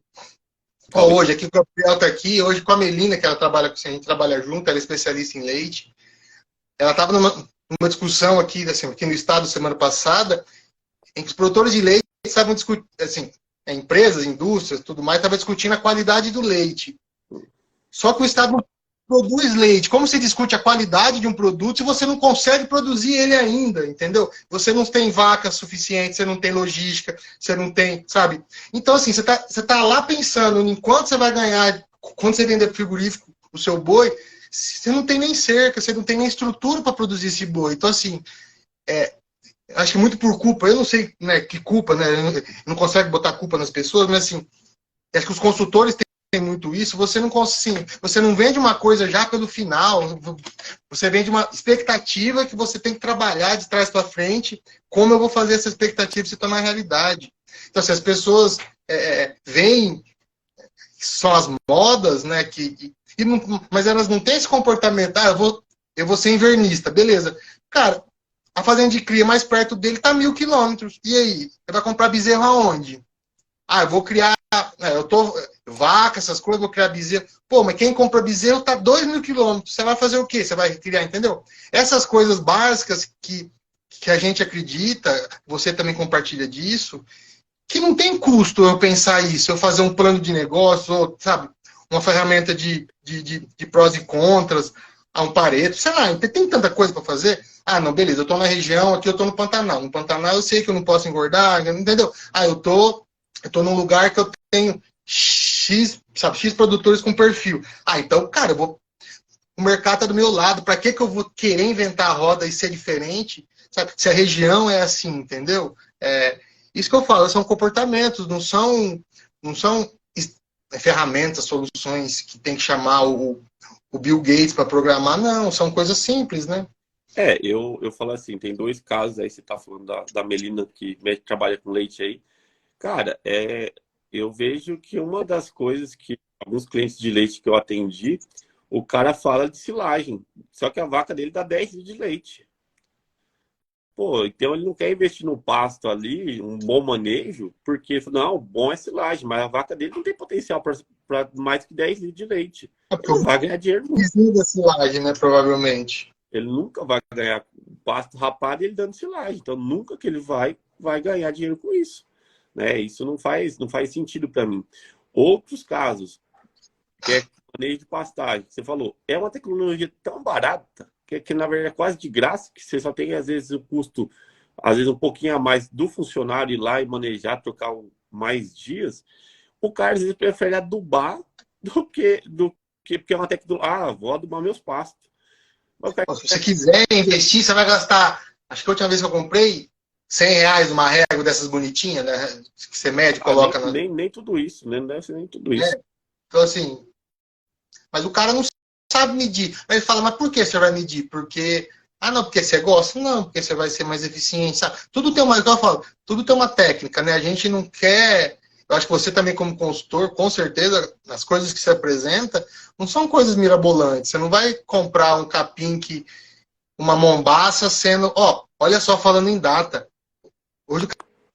Ó, hoje, aqui o Gabriel tá aqui, hoje com a Melina, que ela trabalha com a gente, trabalha junto, ela é especialista em leite. Ela estava numa discussão aqui, assim, aqui no estado semana passada, em que os produtores de leite estavam discutindo, assim, empresas, indústrias, tudo mais, estavam discutindo a qualidade do leite. Só que o estado não produz leite. Como se discute a qualidade de um produto se você não consegue produzir ele ainda, entendeu? Você não tem vaca suficiente, você não tem logística, você não tem, sabe? Então, assim, você tá lá pensando em quanto você vai ganhar quando você vender pro frigorífico o seu boi, você não tem nem cerca, você não tem nem estrutura para produzir esse boi. Então, assim, acho que muito por culpa, eu não sei, né, que culpa, né? Não consegue botar culpa nas pessoas, mas assim, acho que os consultores têm muito isso, você não consegue, você não vende uma coisa já pelo final, você vende uma expectativa que você tem que trabalhar de trás para frente, como eu vou fazer essa expectativa se tornar realidade. Então, se as pessoas veem que são as modas, né, mas elas não têm esse comportamento, eu vou ser invernista, beleza. Cara, a fazenda de cria mais perto dele está 1.000 quilômetros. E aí? Você vai comprar bezerro aonde? Eu vou criar. Vaca, essas coisas, vou criar bezerro. Pô, mas quem compra bezerro está 2.000 quilômetros. Você vai fazer o quê? Você vai criar, entendeu? Essas coisas básicas que a gente acredita, você também compartilha disso, que não tem custo eu pensar isso, eu fazer um plano de negócio, ou, sabe, uma ferramenta de prós e contras, um Pareto, sei lá, tem tanta coisa para fazer. Não, beleza, eu tô na região, aqui eu tô no Pantanal. No Pantanal eu sei que eu não posso engordar, entendeu? Eu tô num lugar que eu tenho X produtores com perfil. Então, cara, o mercado tá do meu lado, para que eu vou querer inventar a roda e ser diferente, sabe? Se a região é assim, entendeu? Isso que eu falo, são comportamentos, não são ferramentas, soluções que tem que chamar o Bill Gates para programar, não, são coisas simples, né?
Eu falo assim, tem 2 casos aí, você tá falando da Melina, que trabalha com leite aí. Cara, eu vejo que uma das coisas que alguns clientes de leite que eu atendi, o cara fala de silagem, só que a vaca dele dá 10 litros de leite. Pô, então ele não quer investir no pasto ali, um bom manejo, porque, não, bom é silagem, mas a vaca dele não tem potencial para mais que 10 litros de leite. Ele não vai ganhar dinheiro nunca.
Da silagem, né, provavelmente.
Ele nunca vai ganhar pasto rapado e ele dando silagem. Então, nunca que ele vai ganhar dinheiro com isso. Né? Isso não faz sentido para mim. Outros casos, que é manejo de pastagem, você falou, é uma tecnologia tão barata, que na verdade é quase de graça, que você só tem, às vezes, o custo, às vezes, um pouquinho a mais do funcionário ir lá e manejar, trocar mais dias. O cara, às vezes, prefere adubar do que porque é uma tecnologia. Vou adubar meus pastos.
Se você quiser investir, você vai gastar. Acho que a última vez que eu comprei, R$ 100 numa régua dessas bonitinhas, né? Que você mede e coloca.
Nem tudo isso, né? Não deve ser nem tudo isso.
Então, assim. Mas o cara não sabe medir. Aí ele fala, mas por que você vai medir? Porque. Não, porque você gosta? Não, porque você vai ser mais eficiente, sabe? Tudo tem uma. Eu falo, tudo tem uma técnica, né? A gente não quer. Eu acho que você também, como consultor, com certeza, as coisas que você apresenta não são coisas mirabolantes. Você não vai comprar um capim uma mombaça sendo... olha só, falando em data. Hoje o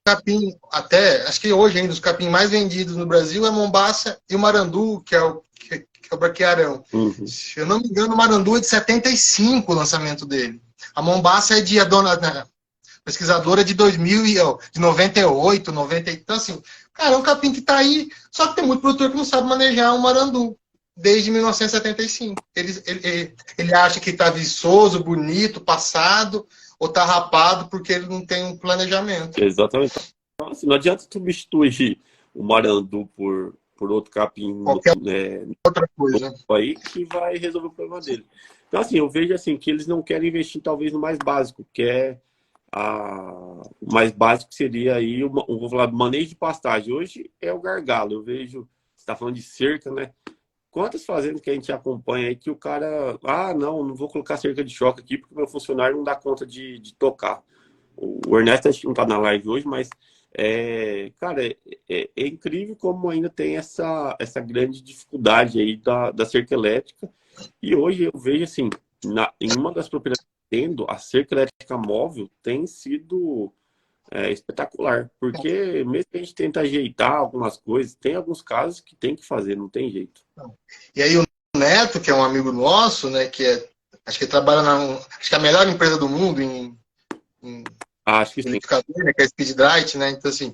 capim, até, acho que hoje ainda, os capim mais vendidos no Brasil é Mombaça e o Marandu, que é o braquiarão.
Uhum.
Se eu não me engano, o Marandu é de 75 o lançamento dele. A Mombaça é de, a dona, né, pesquisadora de 2000 de 98, 90. Então, assim, cara, é um capim que está aí, só que tem muito produtor que não sabe manejar um marandu desde 1975. Ele acha que está viçoso, bonito, passado, ou está rapado porque ele não tem um planejamento.
Exatamente. Então, assim, não adianta substituir o marandu por outro capim
Qualquer outra coisa.
aí que vai resolver o problema dele. Então, assim, eu vejo assim que eles não querem investir talvez no mais básico, que é o mais básico seria aí vou falar, manejo de pastagem. Hoje é o gargalo. Eu vejo, você está falando de cerca, né? Quantas fazendas que a gente acompanha aí que o cara, não vou colocar cerca de choque aqui porque meu funcionário não dá conta de tocar. O Ernesto acho que não está na live hoje, mas cara, é incrível como ainda tem essa grande dificuldade aí da cerca elétrica. E hoje eu vejo assim, em uma das propriedades que eu tendo, a cerca elétrica móvel tem sido espetacular. Porque mesmo que a gente tenta ajeitar algumas coisas, tem alguns casos que tem que fazer, não tem jeito.
E aí o Neto, que é um amigo nosso, né, acho que ele trabalha acho que é a melhor empresa do mundo em
Acho que sim.
liquidificador, né, que é a Speedlight, né? Então, assim,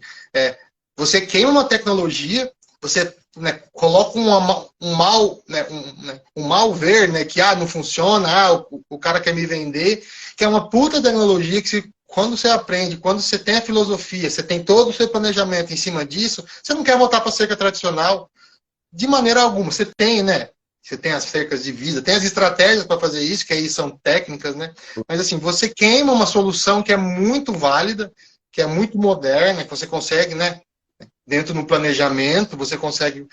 você queima uma tecnologia, você, né, coloca um malware, né, que não funciona, o cara quer me vender, que é uma puta tecnologia que quando você aprende, quando você tem a filosofia, você tem todo o seu planejamento em cima disso, você não quer voltar para a cerca tradicional de maneira alguma. Você tem, né? Você tem as cercas de visa, tem as estratégias para fazer isso, que aí são técnicas, né? Mas assim, você queima uma solução que é muito válida, que é muito moderna, que você consegue, né? Dentro do planejamento, você consegue.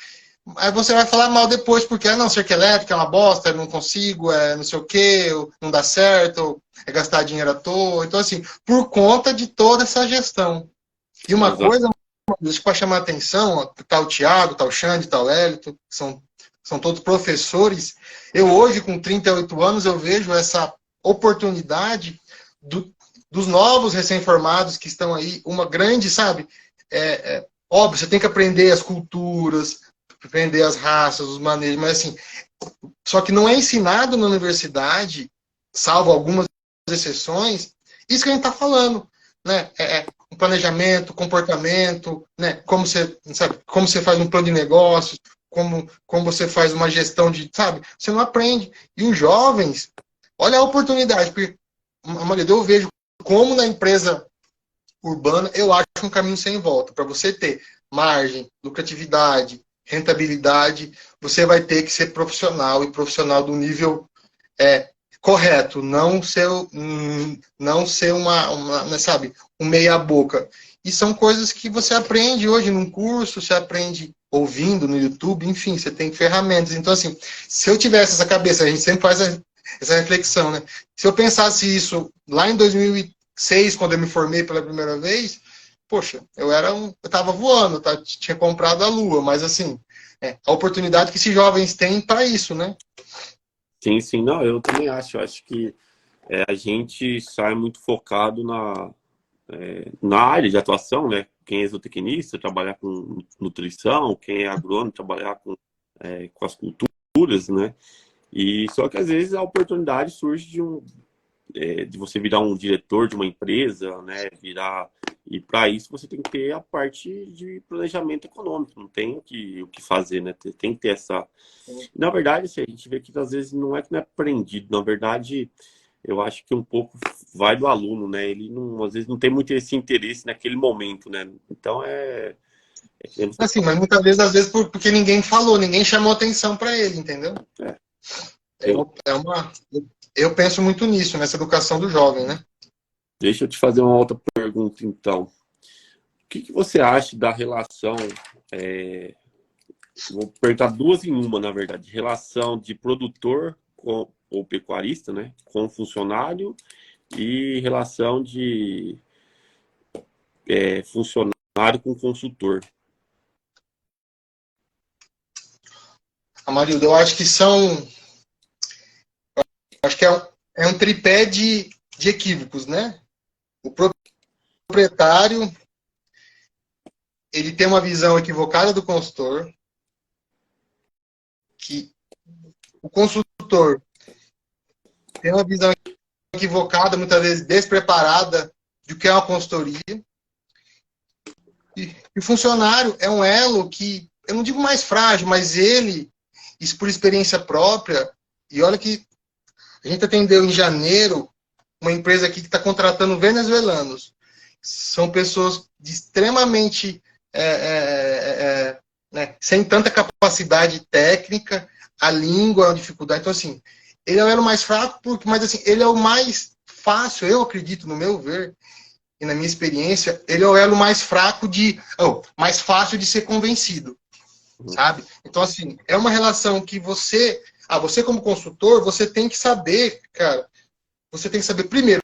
Aí você vai falar mal depois, porque não, cerca elétrica é uma bosta, eu não consigo, não sei o quê, não dá certo, é gastar dinheiro à toa. Então, assim, por conta de toda essa gestão. E uma
Exato.
coisa, para chamar a atenção, ó, tá o Thiago, tá o Xande, tá o Hélito, que são todos professores. Eu hoje, com 38 anos, eu vejo essa oportunidade dos novos recém-formados que estão aí, uma grande, sabe? Óbvio, você tem que aprender as culturas, aprender as raças, os manejos, mas assim, só que não é ensinado na universidade, salvo algumas exceções, isso que a gente está falando, né? Um planejamento, comportamento, né? Como você faz um plano de negócios, como você faz uma gestão de, sabe? Você não aprende. E os jovens, olha a oportunidade, porque a maioria eu vejo como na empresa urbana, eu acho um caminho sem volta. Para você ter margem, lucratividade, rentabilidade, você vai ter que ser profissional, e profissional do nível correto, não ser sabe, um meia boca. E são coisas que você aprende hoje num curso, você aprende ouvindo no YouTube, enfim, você tem ferramentas. Então, assim, se eu tivesse essa cabeça, a gente sempre faz essa reflexão, né? Se eu pensasse isso lá em 2006, quando eu me formei pela primeira vez, poxa, eu estava voando, tinha comprado a Lua, mas assim, a oportunidade que esses jovens têm para isso, né?
Sim, sim. Não, eu também acho. Eu acho que a gente sai muito focado na área de atuação, né? Quem é zootecnista, trabalhar com nutrição, quem é agrônomo, trabalhar com as culturas, né? E só que às vezes a oportunidade surge de você virar um diretor de uma empresa, né? E para isso você tem que ter a parte de planejamento econômico, não tem o que fazer, né? Tem que ter essa. Na verdade, assim, a gente vê que às vezes não é que não é aprendido, na verdade, eu acho que um pouco vai do aluno, né? Ele não, às vezes não tem muito esse interesse naquele momento, né? Então
Assim, mas muitas vezes, porque ninguém falou, ninguém chamou atenção para ele, entendeu?
eu,
Eu penso muito nisso, nessa educação do jovem, né?
deixa eu te fazer uma outra pergunta, então. O que você acha da relação? Vou perguntar duas em uma, na verdade. Relação de produtor ou pecuarista, né? Com funcionário e relação de funcionário com consultor.
Amarildo, eu acho que é um tripé de equívocos, né? O proprietário, ele tem uma visão equivocada do consultor, que o consultor tem uma visão equivocada, muitas vezes despreparada do que é uma consultoria. E o funcionário é um elo que, eu não digo mais frágil, mas ele, isso por experiência própria, e olha que a gente atendeu em janeiro uma empresa aqui que está contratando venezuelanos. São pessoas de extremamente né, sem tanta capacidade técnica, a língua é uma dificuldade. Então, assim, ele é o elo mais fraco, mas assim, ele é o mais fácil, eu acredito, no meu ver, e na minha experiência, ele é o elo mais fraco mais fácil de ser convencido, sabe? Então, assim, é uma relação que você como consultor, você tem que saber, cara, você tem que saber, primeiro,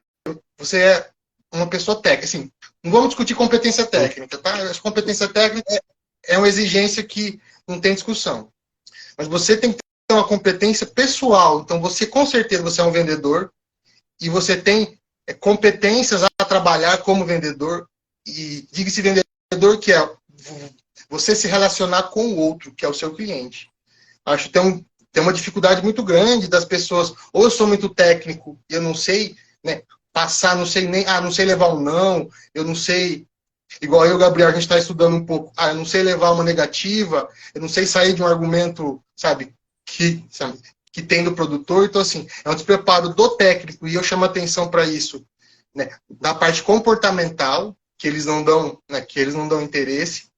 você é uma pessoa técnica, assim, não vamos discutir competência técnica, tá? A competência técnica é uma exigência que não tem discussão. Mas você tem que ter uma competência pessoal, então você, com certeza, você é um vendedor, e você tem competências a trabalhar como vendedor, e diga-se vendedor que é você se relacionar com o outro, que é o seu cliente. Acho que tem uma dificuldade muito grande das pessoas, ou eu sou muito técnico, e eu não sei, né, passar, não sei nem, não sei levar um não, eu não sei, igual eu e o Gabriel, a gente está estudando um pouco, eu não sei levar uma negativa, eu não sei sair de um argumento, sabe, que tem do produtor. Então, assim, é um despreparo do técnico, e eu chamo atenção para isso, né, da parte comportamental, que eles não dão, né, que eles não dão interesse.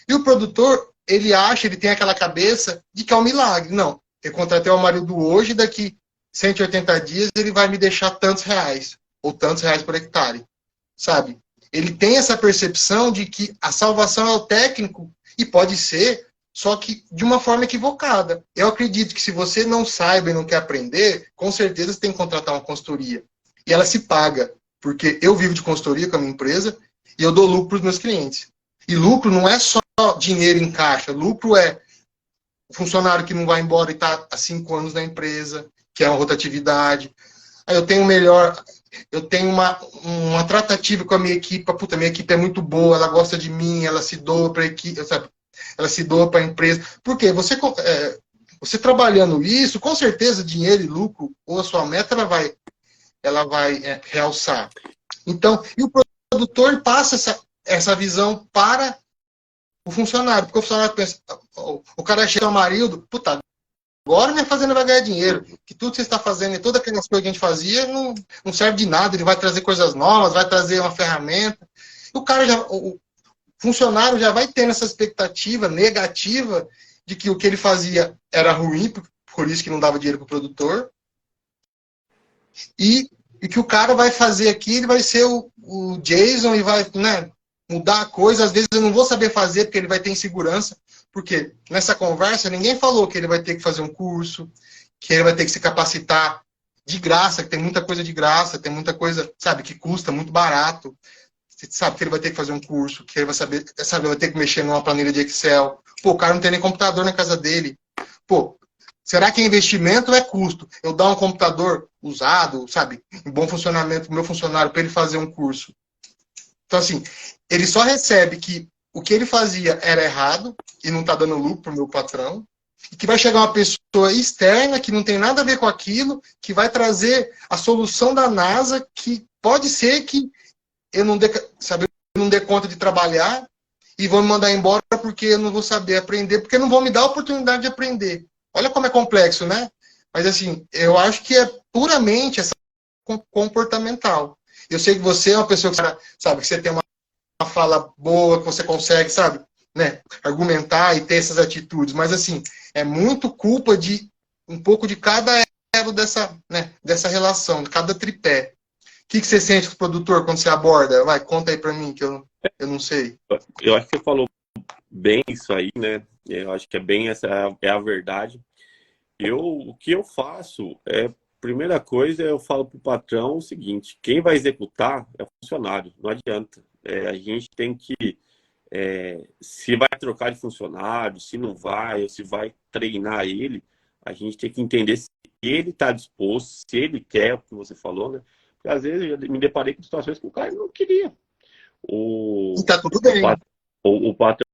E o produtor, ele tem aquela cabeça de que é um milagre. Não, eu contratei o marido hoje, daqui 180 dias ele vai me deixar tantos reais, ou tantos reais por hectare, sabe? Ele tem essa percepção de que a salvação é o técnico, e pode ser, só que de uma forma equivocada. Eu acredito que se você não saiba e não quer aprender, com certeza você tem que contratar uma consultoria. E ela se paga, porque eu vivo de consultoria com a minha empresa e eu dou lucro para os meus clientes. E lucro não é só dinheiro em caixa, lucro é o funcionário que não vai embora e está há 5 anos na empresa, que é uma rotatividade. Aí eu tenho uma tratativa com a minha equipe, puta, minha equipe é muito boa, ela gosta de mim, ela se doa para a equipe, sabe? Ela se doa para a empresa. Por quê? Você trabalhando isso, com certeza dinheiro e lucro, ou a sua meta, ela vai realçar. Então, e o produtor passa essa visão para o funcionário, porque o funcionário pensa, o cara chega ao marido, puta, agora minha fazenda vai ganhar dinheiro, que tudo que você está fazendo e todas aquelas coisas que a gente fazia não serve de nada, ele vai trazer coisas novas, vai trazer uma ferramenta. O funcionário já vai tendo essa expectativa negativa de que o que ele fazia era ruim, por isso que não dava dinheiro para o produtor, e que o cara vai fazer aqui, ele vai ser o Jason e vai, né, mudar a coisa. Às vezes eu não vou saber fazer porque ele vai ter insegurança, porque nessa conversa ninguém falou que ele vai ter que fazer um curso, que ele vai ter que se capacitar de graça, que tem muita coisa de graça, tem muita coisa, sabe, que custa muito barato. Você sabe que ele vai ter que fazer um curso, que ele vai saber, sabe, vai ter que mexer numa planilha de Excel. Pô, o cara não tem nem computador na casa dele. Pô, será que investimento é custo? Eu dar um computador usado, sabe, em bom funcionamento pro meu funcionário para ele fazer um curso. Então, assim, ele só recebe que o que ele fazia era errado e não está dando lucro para o meu patrão, e que vai chegar uma pessoa externa que não tem nada a ver com aquilo, que vai trazer a solução da NASA, que pode ser que eu não dê conta de trabalhar e vão me mandar embora porque eu não vou saber aprender, porque não vão me dar a oportunidade de aprender. Olha como é complexo, né? Mas, assim, eu acho que é puramente essa comportamental. Eu sei que você é uma pessoa que, sabe, que você tem uma fala boa, que você consegue, sabe, né, argumentar e ter essas atitudes, mas, assim, é muito culpa de um pouco de cada elo dessa relação, de cada tripé. O que você sente com o produtor quando você aborda? Vai, conta aí pra mim, que eu não sei.
Eu acho que você falou bem isso aí, né? Eu acho que é bem essa é a verdade. O que eu faço primeira coisa, eu falo para o patrão o seguinte: quem vai executar é o funcionário, não adianta. A gente tem que, se vai trocar de funcionário, se não vai, ou se vai treinar ele, a gente tem que entender se ele está disposto, se ele quer, o que você falou, né? Porque às vezes eu me deparei com situações que o cara não queria.
E tá tudo bem.
O patrão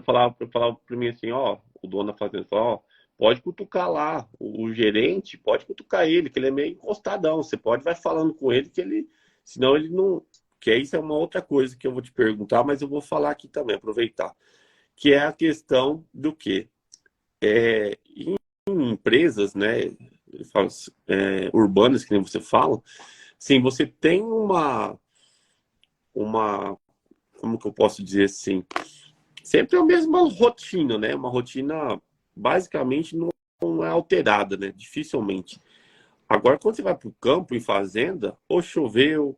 falava para mim assim, ó, o dono da fazenda falou, ó, pode cutucar lá, o gerente, pode cutucar ele, que ele é meio encostadão, você vai falando com ele, que ele, senão ele não, que isso é uma outra coisa que eu vou te perguntar, mas eu vou falar aqui também, aproveitar, que é a questão do quê? Em empresas, né, urbanas, que nem você fala, sim, você tem como que eu posso dizer assim, sempre a mesma rotina, né? Uma rotina basicamente não é alterada, né? Dificilmente. Agora, quando você vai para o campo, em fazenda, ou choveu,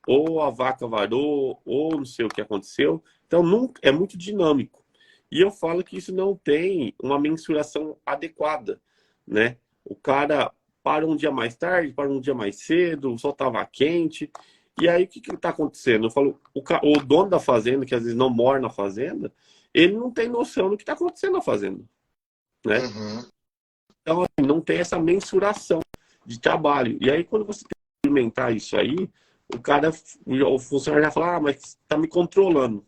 ou a vaca varou, ou não sei o que aconteceu. Então, nunca, é muito dinâmico. E eu falo que isso não tem uma mensuração adequada, né? O cara para um dia mais tarde, para um dia mais cedo, o sol estava quente. E aí, o que está acontecendo? Eu falo, o dono da fazenda, que às vezes não mora na fazenda, ele não tem noção do que está acontecendo na fazenda, né?
Uhum.
Então, assim, não tem essa mensuração de trabalho. E aí, quando você tem que implementar isso aí, o funcionário já fala, mas está me controlando,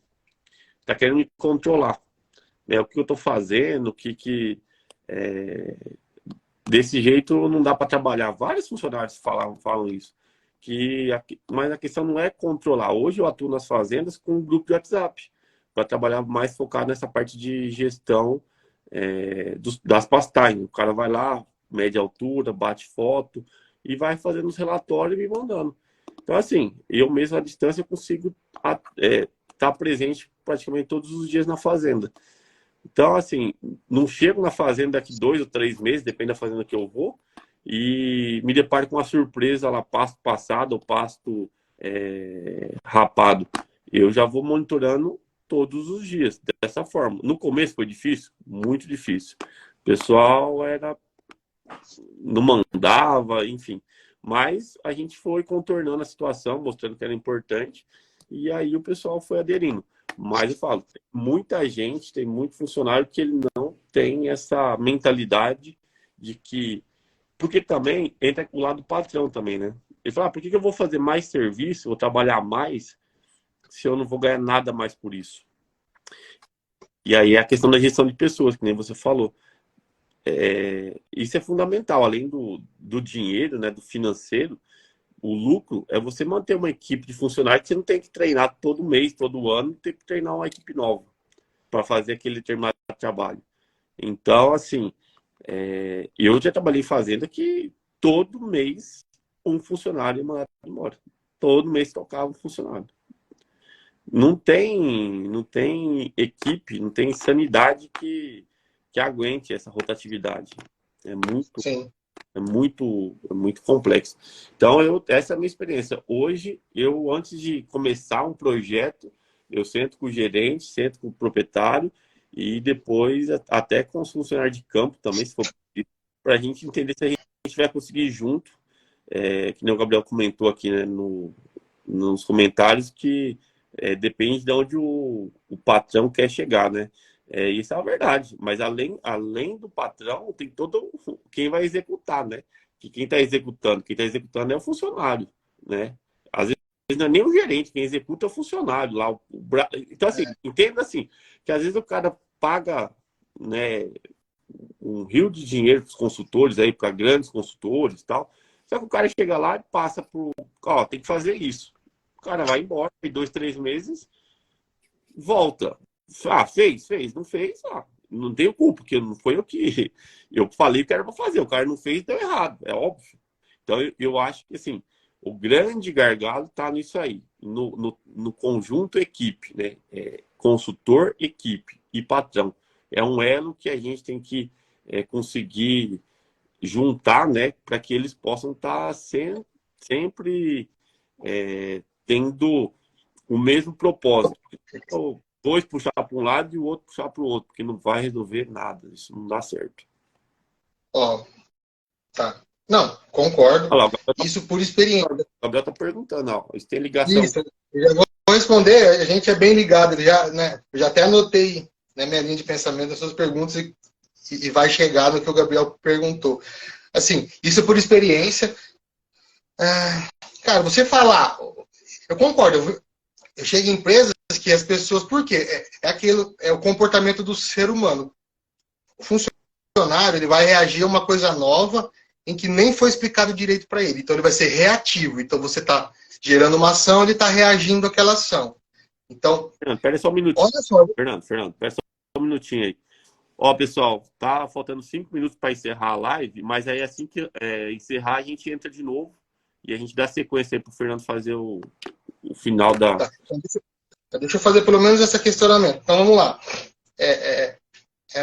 está querendo me controlar, né? O que eu estou fazendo, desse jeito não dá para trabalhar. Vários funcionários falam isso. Mas a questão não é controlar. Hoje eu atuo nas fazendas com um grupo de WhatsApp, para trabalhar mais focado nessa parte de gestão das pastagens. O cara vai lá, mede a altura, bate foto e vai fazendo os relatórios e me mandando. Então, assim, eu mesmo à distância consigo estar presente praticamente todos os dias na fazenda. Então, assim, não chego na fazenda daqui 2 ou 3 meses, depende da fazenda que eu vou, e me deparo com uma surpresa lá, pasto passado ou pasto rapado. Eu já vou monitorando todos os dias, dessa forma. No começo foi difícil? Muito difícil. O pessoal não mandava, enfim. Mas a gente foi contornando a situação, mostrando que era importante, e aí o pessoal foi aderindo. Mas eu falo, tem muita gente, tem muito funcionário que ele não tem essa mentalidade de que... Porque também entra o lado do patrão também, né? Ele fala, por que eu vou fazer mais serviço, vou trabalhar mais, se eu não vou ganhar nada mais por isso? E aí é a questão da gestão de pessoas, que nem você falou. Isso é fundamental, além do dinheiro, né, do financeiro, o lucro é você manter uma equipe de funcionários que você não tem que treinar todo mês, todo ano, tem que treinar uma equipe nova para fazer aquele determinado trabalho. Então, assim, eu já trabalhei em fazenda que todo mês um funcionário mandado embora. Todo mês tocava um funcionário. Não tem equipe, não tem sanidade que aguente essa rotatividade. É muito,
Sim.
muito complexo. Então, essa é a minha experiência. Hoje, antes de começar um projeto, eu sento com o gerente, sento com o proprietário e depois até com os funcionários de campo também, se for para a gente entender se a gente vai conseguir junto, que nem o Gabriel comentou aqui, né, nos comentários, que depende de onde o patrão quer chegar, né? Isso é a verdade. Mas além do patrão, tem todo quem vai executar, né? Que quem está executando é o funcionário, né? Às vezes não é nem o gerente, quem executa é o funcionário lá. Então, assim, entenda assim, que às vezes o cara paga, né, um rio de dinheiro para os consultores aí, para grandes consultores e tal. Só que o cara chega lá e passa por, ó, tem que fazer isso. O cara vai embora, em 2, 3 meses, volta. Ah, fez, não fez, não tenho culpa, porque não foi o que eu falei que era para fazer. O cara não fez, deu errado, é óbvio. Então, eu acho que, assim, o grande gargalo está nisso aí, no conjunto equipe, né? Consultor, equipe e patrão. É um elo que a gente tem que conseguir juntar, né? Para que eles possam estar sempre tendo o mesmo propósito. Então, 2 puxar para um lado e o outro puxar para o outro, porque não vai resolver nada. Isso não dá certo.
Ó, tá. Não, concordo.
Olha lá,
Isso por experiência.
o Gabriel tá perguntando, ó, isso tem ligação.
Isso, eu já vou responder. A gente é bem ligado. Eu já até anotei na minha linha de pensamento as suas perguntas e vai chegar no que o Gabriel perguntou. Assim, isso por experiência. Cara, você falar... Eu concordo. eu chego em empresas que as pessoas, por quê? É o comportamento do ser humano. O funcionário, ele vai reagir a uma coisa nova em que nem foi explicado direito para ele. Então, ele vai ser reativo. Então, você está gerando uma ação, ele está reagindo àquela ação. Então,
Fernando, pera só um minutinho.
olha só.
Fernando, pera só um minutinho aí. Ó, pessoal, tá faltando 5 minutos para encerrar a live, mas aí assim que encerrar, a gente entra de novo e a gente dá sequência aí pro Fernando fazer o final da...
Tá, então deixa eu fazer pelo menos esse questionamento. Então, vamos lá.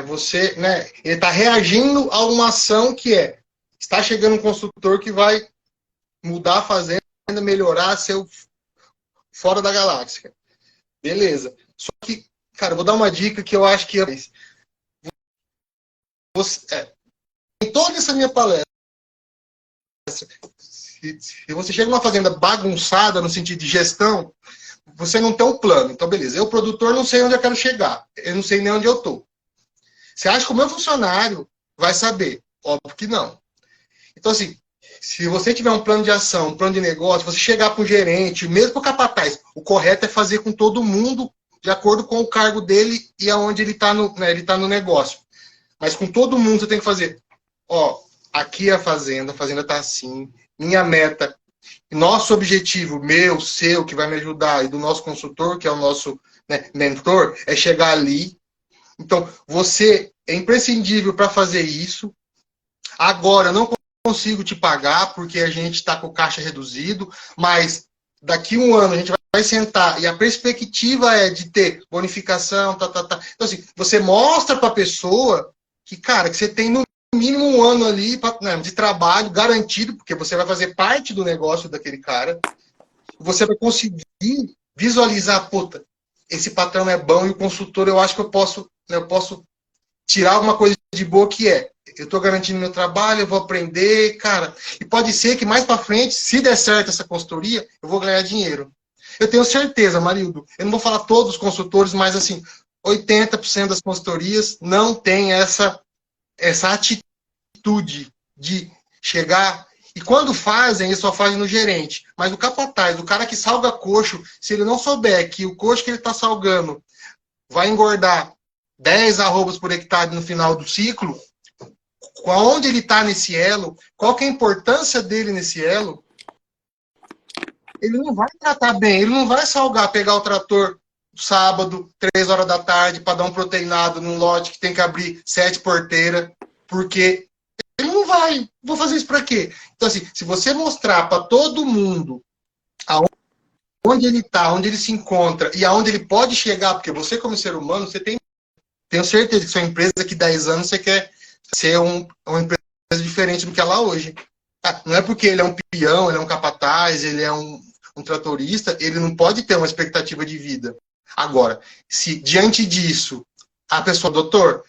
Você, né? Ele está reagindo a uma ação que está chegando um construtor que vai mudar a fazenda, melhorar, ser fora da galáxia. Beleza. Só que, cara, eu vou dar uma dica que eu acho que em toda essa minha palestra, se você chega numa fazenda bagunçada no sentido de gestão, você não tem um plano. Então, beleza. Eu, produtor, não sei onde eu quero chegar. Eu não sei nem onde eu estou. Você acha que o meu funcionário vai saber? Óbvio que não. Então, assim, se você tiver um plano de ação, um plano de negócio, você chegar para o gerente, mesmo para o capataz, o correto é fazer com todo mundo de acordo com o cargo dele e aonde ele está no negócio. Mas com todo mundo você tem que fazer. Ó, aqui é a fazenda está assim, minha meta, nosso objetivo, meu, seu, que vai me ajudar, e do nosso consultor, que é o nosso, né, mentor, é chegar ali. Então, você é imprescindível para fazer isso. Agora, eu não consigo te pagar porque a gente está com o caixa reduzido, mas daqui um ano a gente vai sentar e a perspectiva é de ter bonificação, tá. Então, assim, você mostra para a pessoa que, cara, que você tem no mínimo um ano ali de trabalho garantido, porque você vai fazer parte do negócio daquele cara. Você vai conseguir visualizar, puta, esse patrão é bom e o consultor, eu acho que eu posso tirar alguma coisa de boa que eu estou garantindo meu trabalho, eu vou aprender, cara. E pode ser que mais para frente, se der certo essa consultoria, eu vou ganhar dinheiro. Eu tenho certeza, Marildo, eu não vou falar todos os consultores, mas assim, 80% das consultorias não tem essa atitude de chegar. E quando fazem, eles só fazem no gerente. Mas o capataz, o cara que salga coxo, se ele não souber que o coxo que ele está salgando vai engordar 10 arrobas por hectare no final do ciclo, onde ele está nesse elo, qual que é a importância dele nesse elo, ele não vai tratar bem, ele não vai salgar, pegar o trator sábado, 3 horas da tarde, para dar um proteinado num lote que tem que abrir 7 porteiras, porque ele não vai. Vou fazer isso para quê? Então, assim, se você mostrar para todo mundo onde ele está, onde ele se encontra e aonde ele pode chegar, porque você, como ser humano, você tenho certeza que sua empresa, daqui 10 anos, você quer ser uma empresa diferente do que ela é hoje. Não é porque ele é um peão, ele é um capataz, ele é um tratorista, ele não pode ter uma expectativa de vida. Agora, se diante disso, a pessoa, doutor,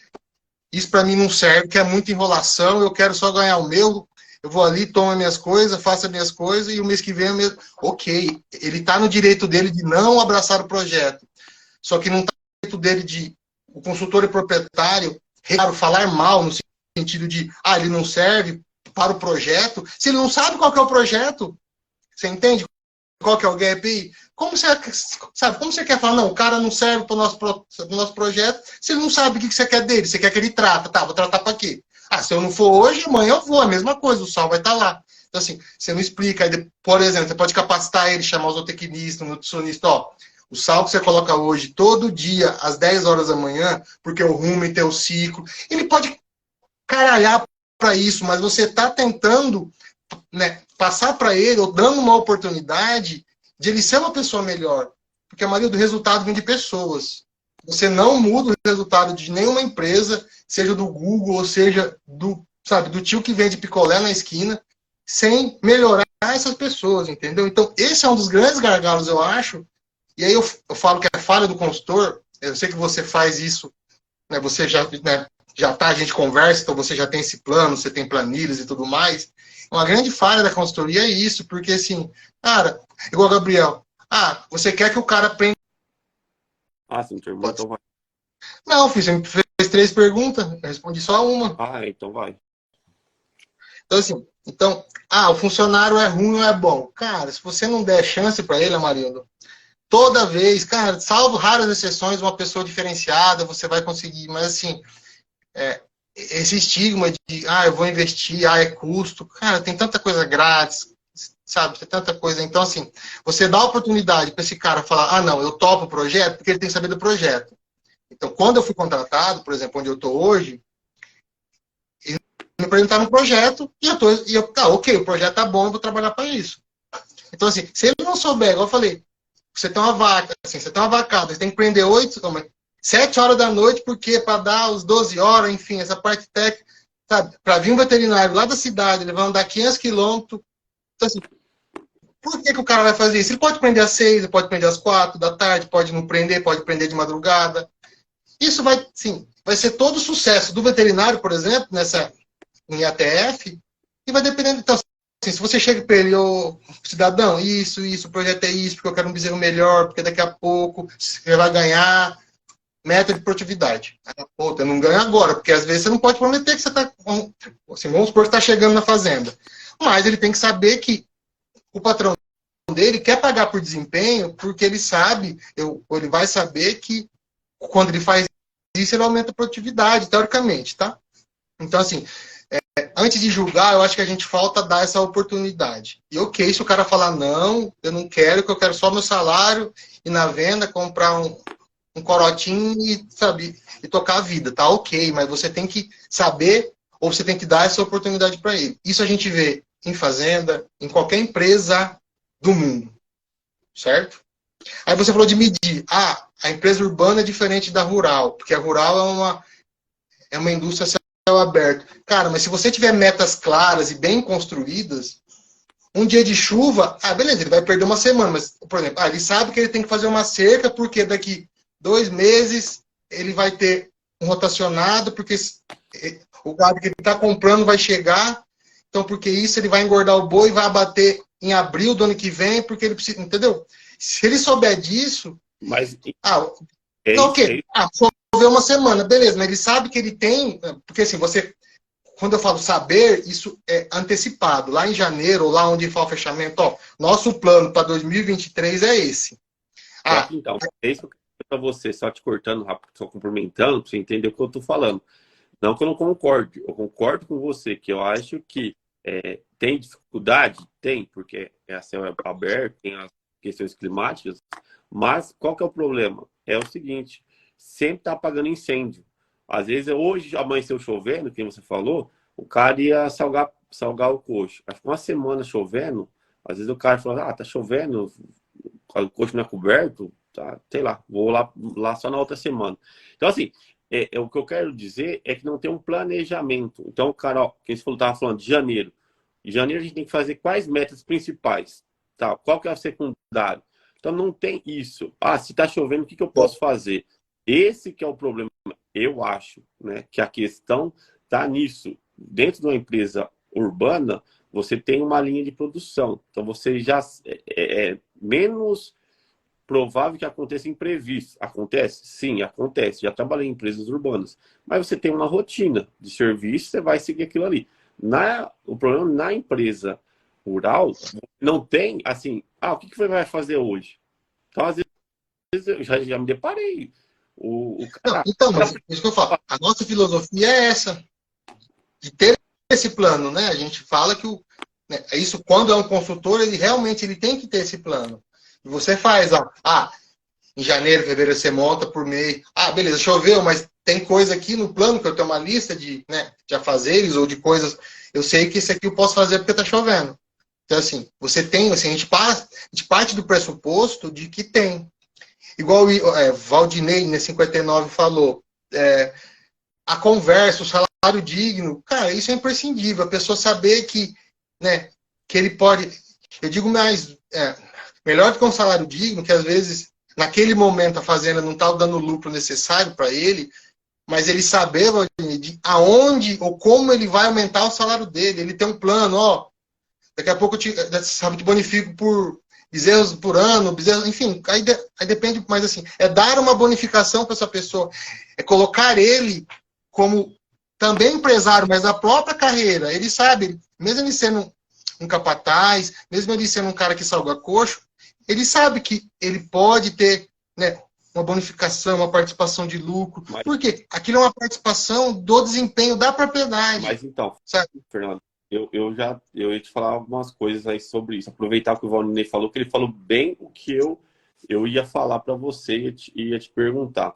isso para mim não serve, que é muita enrolação, eu quero só ganhar o meu, eu vou ali, tomo as minhas coisas, faço as minhas coisas, e o mês que vem, ok, ele está no direito dele de não abraçar o projeto. Só que não está no direito dele de, o consultor e proprietário, falar mal, no sentido de, ele não serve para o projeto, se ele não sabe qual que é o projeto, você entende qual que é o gap? Como você quer falar, não, o cara não serve para o nosso projeto, se ele não sabe o que você quer dele, você quer que ele trata, vou tratar para quê? Se eu não for hoje, amanhã eu vou, a mesma coisa, o sal vai estar lá. Então, assim, você não explica, aí, por exemplo, você pode capacitar ele, chamar o zootecnista, o nutricionista, o sal que você coloca hoje, todo dia, às 10 horas da manhã, porque o rumen tem o ciclo, ele pode caralhar para isso, mas você está tentando, né, passar para ele, ou dando uma oportunidade de ele ser uma pessoa melhor. Porque a maioria do resultado vem de pessoas. Você não muda o resultado de nenhuma empresa, seja do Google, ou seja do tio que vende picolé na esquina, sem melhorar essas pessoas, entendeu? Então, esse é um dos grandes gargalos, eu acho. E aí eu falo que é falha do consultor. Eu sei que você faz isso, né, você já, né, a gente conversa, então você já tem esse plano, você tem planilhas e tudo mais. Uma grande falha da consultoria é isso, porque assim, cara, igual o Gabriel, você quer que o cara aprenda...
Sim, terminou, então vai.
Não, filho, você me fez 3 perguntas, eu respondi só uma.
Então vai.
Então assim, o funcionário é ruim ou é bom? Cara, se você não der chance para ele, Amarildo, toda vez, cara, salvo raras exceções, uma pessoa diferenciada, você vai conseguir, mas assim, esse estigma de, eu vou investir, é custo, cara, tem tanta coisa grátis, sabe, tem tanta coisa, então assim, você dá a oportunidade para esse cara falar, não, eu topo o projeto, porque ele tem que saber do projeto. Então, quando eu fui contratado, por exemplo, onde eu estou hoje, eles me apresentaram um projeto e ok, o projeto tá bom, eu vou trabalhar para isso. Então, assim, se ele não souber, igual eu falei, você tem uma vaca, assim, você tem uma vacada, você tem que prender 7 horas da noite, porque para dar os 12 horas, enfim, essa parte técnica, sabe? Para vir um veterinário lá da cidade, ele vai andar 500 quilômetros. Então, assim, por que o cara vai fazer isso? Ele pode prender às 6, ele pode prender às 4 da tarde, pode não prender, pode prender de madrugada. Isso vai, sim, vai ser todo o sucesso do veterinário, por exemplo, em ATF, e vai dependendo. Então, assim, se você chega para ele, cidadão, isso, o projeto é isso, porque eu quero um bezerro melhor, porque daqui a pouco você vai ganhar meta de produtividade. Pô, eu não ganho agora, porque às vezes você não pode prometer que você está. Assim, vamos supor que está chegando na fazenda. Mas ele tem que saber que o patrão dele quer pagar por desempenho, porque ele sabe, ele vai saber que quando ele faz isso, ele aumenta a produtividade, teoricamente, tá? Então, assim, antes de julgar, eu acho que a gente falta dar essa oportunidade. E ok, se o cara falar, não, eu não quero, que eu quero só meu salário, ir na venda, comprar um corotinho e, sabe, e tocar a vida, tá? Ok, mas você tem que saber, ou você tem que dar essa oportunidade para ele. Isso a gente vê em fazenda, em qualquer empresa do mundo, certo? Aí você falou de medir. A empresa urbana é diferente da rural, porque a rural é uma indústria a céu aberto. Cara, mas se você tiver metas claras e bem construídas, um dia de chuva, beleza, ele vai perder uma semana, mas, por exemplo, ele sabe que ele tem que fazer uma cerca, porque daqui 2 meses ele vai ter um rotacionado, porque o gado que ele está comprando vai chegar, então porque isso ele vai engordar o boi e vai abater em abril do ano que vem, porque ele precisa, entendeu? Se ele souber disso...
Mas...
ok. Choveu uma semana, beleza, mas ele sabe que ele tem... Porque assim, quando eu falo saber, isso é antecipado. Lá em janeiro, ou lá onde fala o fechamento, nosso plano para 2023 é esse.
Então, é isso que eu quero para você, só te cortando rápido, só complementando, para você entender o que eu estou falando. Não que eu não concorde, eu concordo com você, que eu acho que tem dificuldade? Tem, porque a céu aberto, tem as questões climáticas, mas qual que é o problema? É o seguinte, sempre tá apagando incêndio. Às vezes, hoje amanheceu chovendo, que você falou, o cara ia salgar o coxo. Acho que uma semana chovendo, às vezes o cara fala, tá chovendo, o coxo não é coberto, tá, sei lá, vou lá só na outra semana. Então, assim, o que eu quero dizer é que não tem um planejamento. Então, o cara, quem você estava falando de janeiro. Em janeiro a gente tem que fazer quais metas principais? Tá? Qual que é o secundário? Então não tem isso. Se está chovendo, o que eu posso fazer? Esse que é o problema. Eu acho, né, que a questão está nisso. Dentro de uma empresa urbana, você tem uma linha de produção. Então você já é menos provável que aconteça imprevisto. Acontece? Sim, acontece. Já trabalhei em empresas urbanas. Mas você tem uma rotina de serviço, você vai seguir aquilo ali. O problema na empresa rural não tem, assim, o que você vai fazer hoje? Então, às vezes, eu já me deparei.
Não, então, mas isso que eu falo. A nossa filosofia é essa. De ter esse plano, né? A gente fala que isso, quando é um consultor, ele realmente tem que ter esse plano. E você faz, em janeiro, fevereiro, você monta por mês. Beleza, choveu, mas tem coisa aqui no plano que eu tenho uma lista de afazeres ou de coisas. Eu sei que isso aqui eu posso fazer porque está chovendo. Então, assim, você tem, assim, a gente parte do pressuposto de que tem. Igual o Valdinei, 59, falou, a conversa, o salário digno, cara, isso é imprescindível. A pessoa saber que ele pode... Eu digo mais, melhor do que um salário digno, que às vezes, naquele momento, a fazenda não está dando o lucro necessário para ele, mas ele saber, Valdinei, de aonde ou como ele vai aumentar o salário dele. Ele tem um plano, daqui a pouco eu te bonifico por bezerros por ano, enfim, aí depende, mas assim, é dar uma bonificação para essa pessoa, é colocar ele como também empresário, mas na própria carreira. Ele sabe, mesmo ele sendo um capataz, mesmo ele sendo um cara que salga coxo, ele sabe que ele pode ter, né, uma bonificação, uma participação de lucro. Por quê? Aquilo é uma participação do desempenho da propriedade.
Mas então,
sabe?
Fernando, eu ia te falar algumas coisas aí sobre isso. Aproveitar que o Valnei falou, que ele falou bem o que eu ia falar para você e ia te perguntar.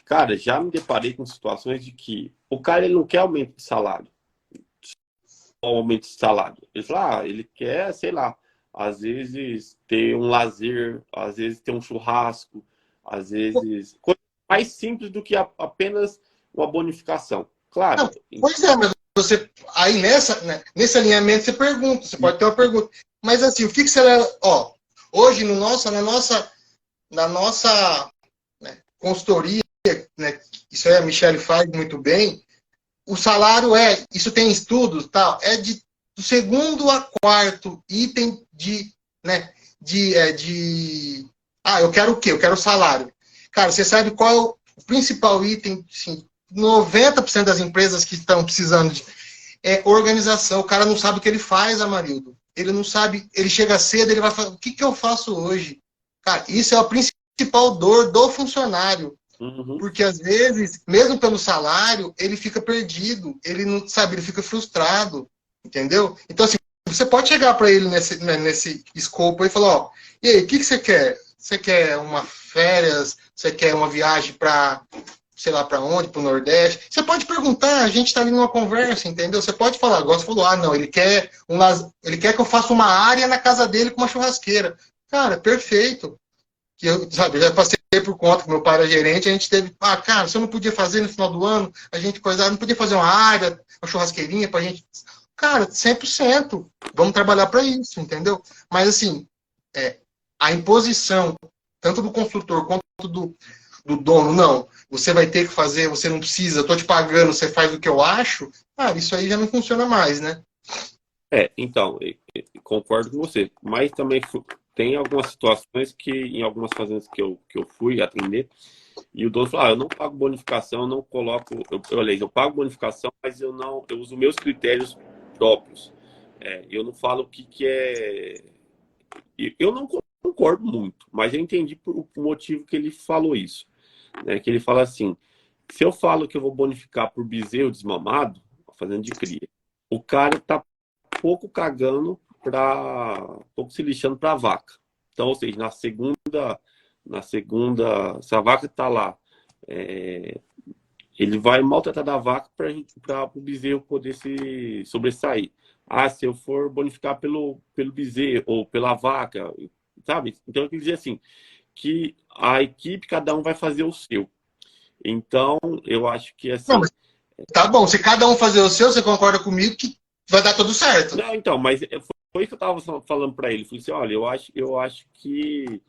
Cara, já me deparei com situações de que o cara ele não quer aumento de salário. Aumento de salário. Ele fala, ele quer, sei lá, às vezes ter um lazer, às vezes ter um churrasco, às vezes coisa mais simples do que apenas uma bonificação. Claro.
Não, pois é, mas você aí né, nesse alinhamento você pergunta, você pode ter uma pergunta. Mas assim, o que você leva? Ó, hoje na nossa né, consultoria, né, isso aí a Michelle faz muito bem. O salário isso tem estudos, tal, do segundo a quarto item eu quero o quê? Eu quero o salário. Cara, você sabe qual é o principal item, assim, 90% das empresas que estão precisando é organização. O cara não sabe o que ele faz, Amarildo. Ele não sabe, ele chega cedo, ele vai falar, o que eu faço hoje? Cara, isso é a principal dor do funcionário.
Uhum.
Porque às vezes, mesmo pelo salário, ele fica perdido, ele não sabe, ele fica frustrado, entendeu? Então, assim, você pode chegar para ele nesse escopo e falar, ó, e aí, o que você quer? Você quer uma férias? Você quer uma viagem para, sei lá, para onde? Para o Nordeste? Você pode perguntar, a gente está ali numa conversa, entendeu? Você pode falar, agora você falou, não, ele quer que eu faça uma área na casa dele com uma churrasqueira. Cara, perfeito. Que eu já passei por conta que meu pai era gerente, a gente teve, cara, você não podia fazer no final do ano, a gente não podia fazer uma área, uma churrasqueirinha pra gente. Cara, 100%. Vamos trabalhar para isso, entendeu? Mas assim, a imposição, tanto do construtor quanto do dono, não, você vai ter que fazer, você não precisa, eu tô te pagando, você faz o que eu acho, cara, isso aí já não funciona mais, né?
Então, concordo com você, mas também tem algumas situações que, em algumas fazendas que eu fui atender, e o dono falou, eu não pago bonificação, eu não coloco, eu pago bonificação, mas eu uso meus critérios próprios. Eu não falo o que é... Eu não concordo muito, mas eu entendi o motivo que ele falou isso. Né? Que ele fala assim, se eu falo que eu vou bonificar por bezerro desmamado, fazenda de cria, o cara tá pouco se lixando para a vaca. Então, ou seja, na segunda, se a vaca está lá, ele vai maltratar da vaca para o bezerro poder se sobressair. Se eu for bonificar pelo bezerro ou pela vaca, sabe? Então, eu queria dizer assim, que a equipe, cada um vai fazer o seu. Então, eu acho que assim...
Não, mas tá bom, se cada um fazer o seu, você concorda comigo que vai dar tudo certo.
Não, então, mas foi isso que eu estava falando para ele. Falei assim, olha, eu acho que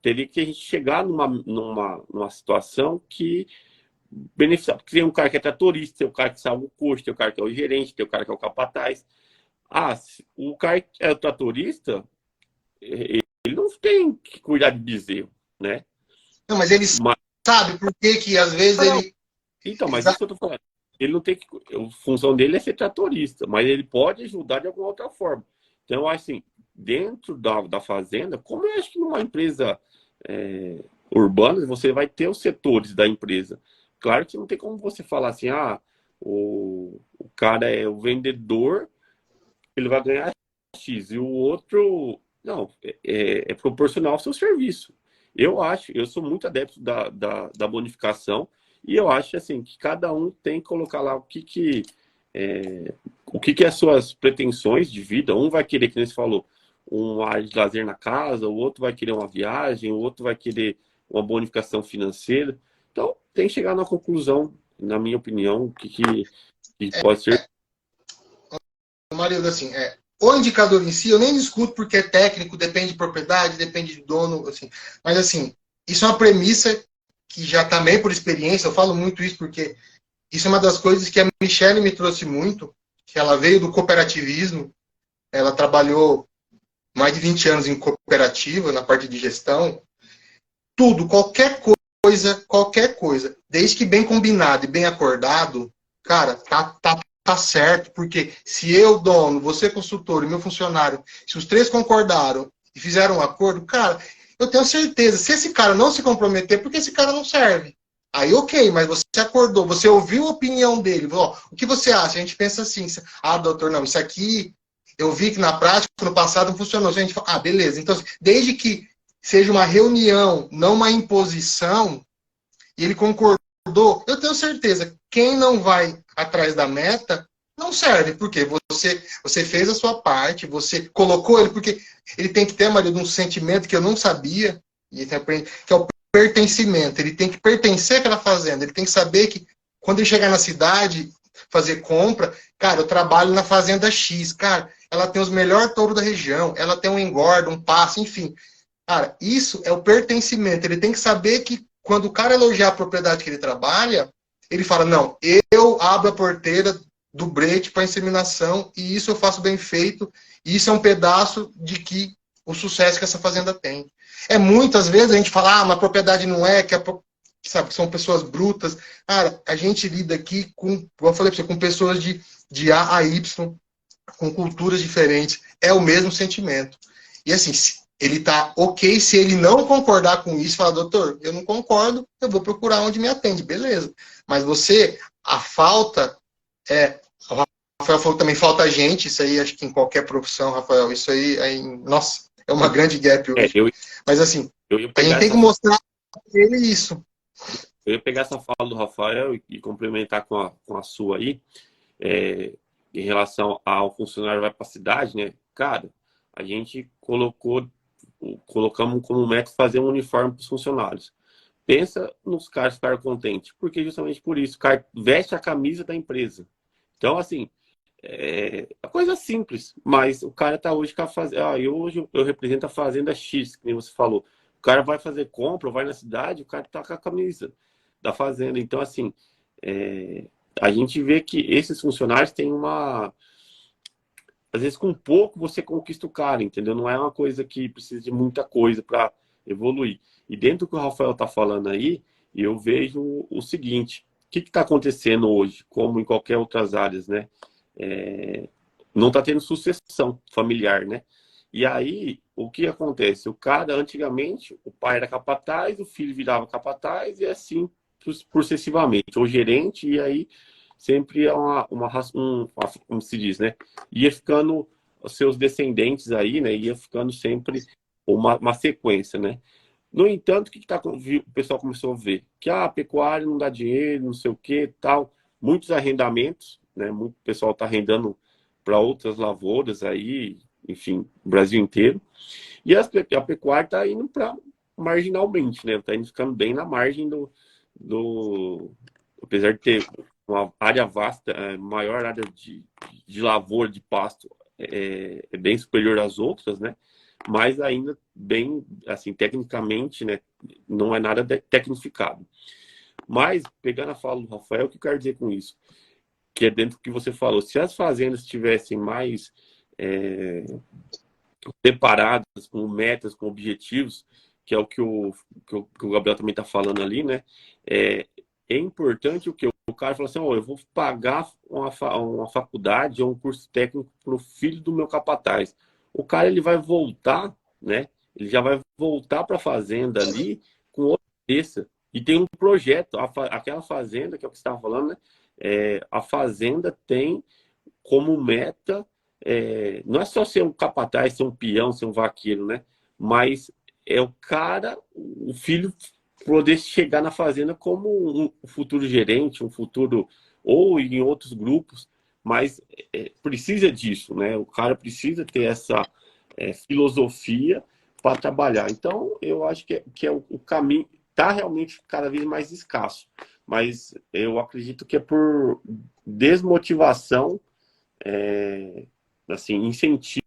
teria que a gente chegar numa situação que beneficiar. Porque tem um cara que é tratorista, tem um cara que sabe o custo, tem um cara que é o gerente, tem um cara que é o capataz. O cara que é o tratorista, ele não tem que cuidar de bezerro, né?
Não, mas ele sabe por que às vezes ele...
Então, mas isso que eu tô falando. Ele não tem que... A função dele é ser tratorista, mas ele pode ajudar de alguma outra forma. Então, assim, dentro da fazenda, como eu acho que numa empresa urbana, você vai ter os setores da empresa. Claro que não tem como você falar assim, o cara é o vendedor, ele vai ganhar X, e o outro... Não, é proporcional ao seu serviço. Eu sou muito adepto da bonificação, e eu acho assim que cada um tem que colocar lá o que é as suas pretensões de vida. Um vai querer, que nem você falou, uma área de lazer na casa, o outro vai querer uma viagem, o outro vai querer uma bonificação financeira. Então, tem que chegar na conclusão, na minha opinião, que pode ser.
Marido, assim, o indicador em si, eu nem discuto porque é técnico, depende de propriedade, depende de dono, assim. Mas, assim, isso é uma premissa que já também por experiência, eu falo muito isso porque isso é uma das coisas que a Michelle me trouxe muito, que ela veio do cooperativismo, ela trabalhou mais de 20 anos em cooperativa, na parte de gestão, tudo, qualquer coisa, desde que bem combinado e bem acordado, cara, tá certo, porque se eu, dono, você consultor e meu funcionário, se os três concordaram e fizeram um acordo, cara, eu tenho certeza, se esse cara não se comprometer, porque esse cara não serve. Aí, ok, mas você acordou, você ouviu a opinião dele, ó, o que você acha? A gente pensa assim, doutor, não, isso aqui eu vi que na prática, no passado, não funcionou. A gente fala, beleza. Então, desde que seja uma reunião, não uma imposição, e ele concordou, eu tenho certeza, quem não vai atrás da meta, não serve. Por quê? Você fez a sua parte, você colocou ele, porque ele tem que ter, marido, um sentimento que eu não sabia, que é o pertencimento. Ele tem que pertencer àquela fazenda, ele tem que saber que quando ele chegar na cidade, fazer compra, cara, eu trabalho na fazenda X, cara, ela tem os melhores touros da região, ela tem um engorda, um passo, enfim. Cara, isso é o pertencimento. Ele tem que saber que quando o cara elogiar a propriedade que ele trabalha, ele fala, não, eu abro a porteira do brete para inseminação e isso eu faço bem feito, e isso é um pedaço de que o sucesso que essa fazenda tem. Muitas vezes a gente fala, uma propriedade não é, sabe, que são pessoas brutas. Cara, a gente lida aqui com, como eu falei pra você, com pessoas de A a Y, com culturas diferentes. É o mesmo sentimento. E assim, ele tá ok se ele não concordar com isso, fala, doutor, eu não concordo, eu vou procurar onde me atende, beleza. Mas a falta o Rafael falou também, falta gente, isso aí acho que em qualquer profissão, Rafael, isso nossa, é uma grande gap hoje. Mas assim, a gente tem que mostrar pra ele isso.
Eu ia pegar essa fala do Rafael e complementar com a sua aí, em relação ao funcionário vai para a cidade, né? Cara, a gente colocamos como meta fazer um uniforme para os funcionários. Pensa nos caras ficarem contentes, porque justamente por isso, o cara veste a camisa da empresa. Então, assim, é uma coisa simples, mas o cara tá hoje com a fazenda. Hoje eu represento a fazenda X, que nem você falou. O cara vai fazer compra, vai na cidade, o cara tá com a camisa da fazenda. Então, assim, a gente vê que esses funcionários têm uma... Às vezes, com pouco, você conquista o cara, entendeu? Não é uma coisa que precisa de muita coisa para evoluir. E dentro do que o Rafael tá falando aí, eu vejo o seguinte... O que está acontecendo hoje, como em qualquer outras áreas, né? Não está tendo sucessão familiar, né? E aí, o que acontece? O cara, antigamente, o pai era capataz, o filho virava capataz, e assim sucessivamente. Ou gerente, e aí sempre é como se diz, né? Ia ficando os seus descendentes aí, né? Ia ficando sempre uma sequência, né? No entanto, o pessoal começou a ver? Que a pecuária não dá dinheiro, não sei o que, tal. Muitos arrendamentos, né? Muito pessoal está arrendando para outras lavouras aí, enfim, o Brasil inteiro. E a pecuária está indo para marginalmente, né? Está indo ficando bem na margem apesar de ter uma área vasta, maior área de lavoura, de pasto, é bem superior às outras, né? Mas ainda bem, assim, tecnicamente, né, não é nada tecnificado. Mas, pegando a fala do Rafael, o que eu quero dizer com isso? Que é dentro do que você falou, se as fazendas estivessem mais preparadas, com metas, com objetivos, que é o que o Gabriel também está falando ali, né, é importante o que o cara fala assim, eu vou pagar uma faculdade ou um curso técnico para o filho do meu capataz. O cara, ele vai voltar, né? Ele já vai voltar para a fazenda ali com outra cabeça. E tem um projeto, aquela fazenda, que é o que você estava falando, né? A fazenda tem como meta, não é só ser um capataz, ser um peão, ser um vaqueiro, né? Mas é o cara, o filho, poder chegar na fazenda como um futuro gerente, um futuro, ou em outros grupos, mas precisa disso, né? O cara precisa ter essa filosofia para trabalhar. Então, eu acho que é o caminho está realmente cada vez mais escasso, mas eu acredito que é por desmotivação, assim, incentivo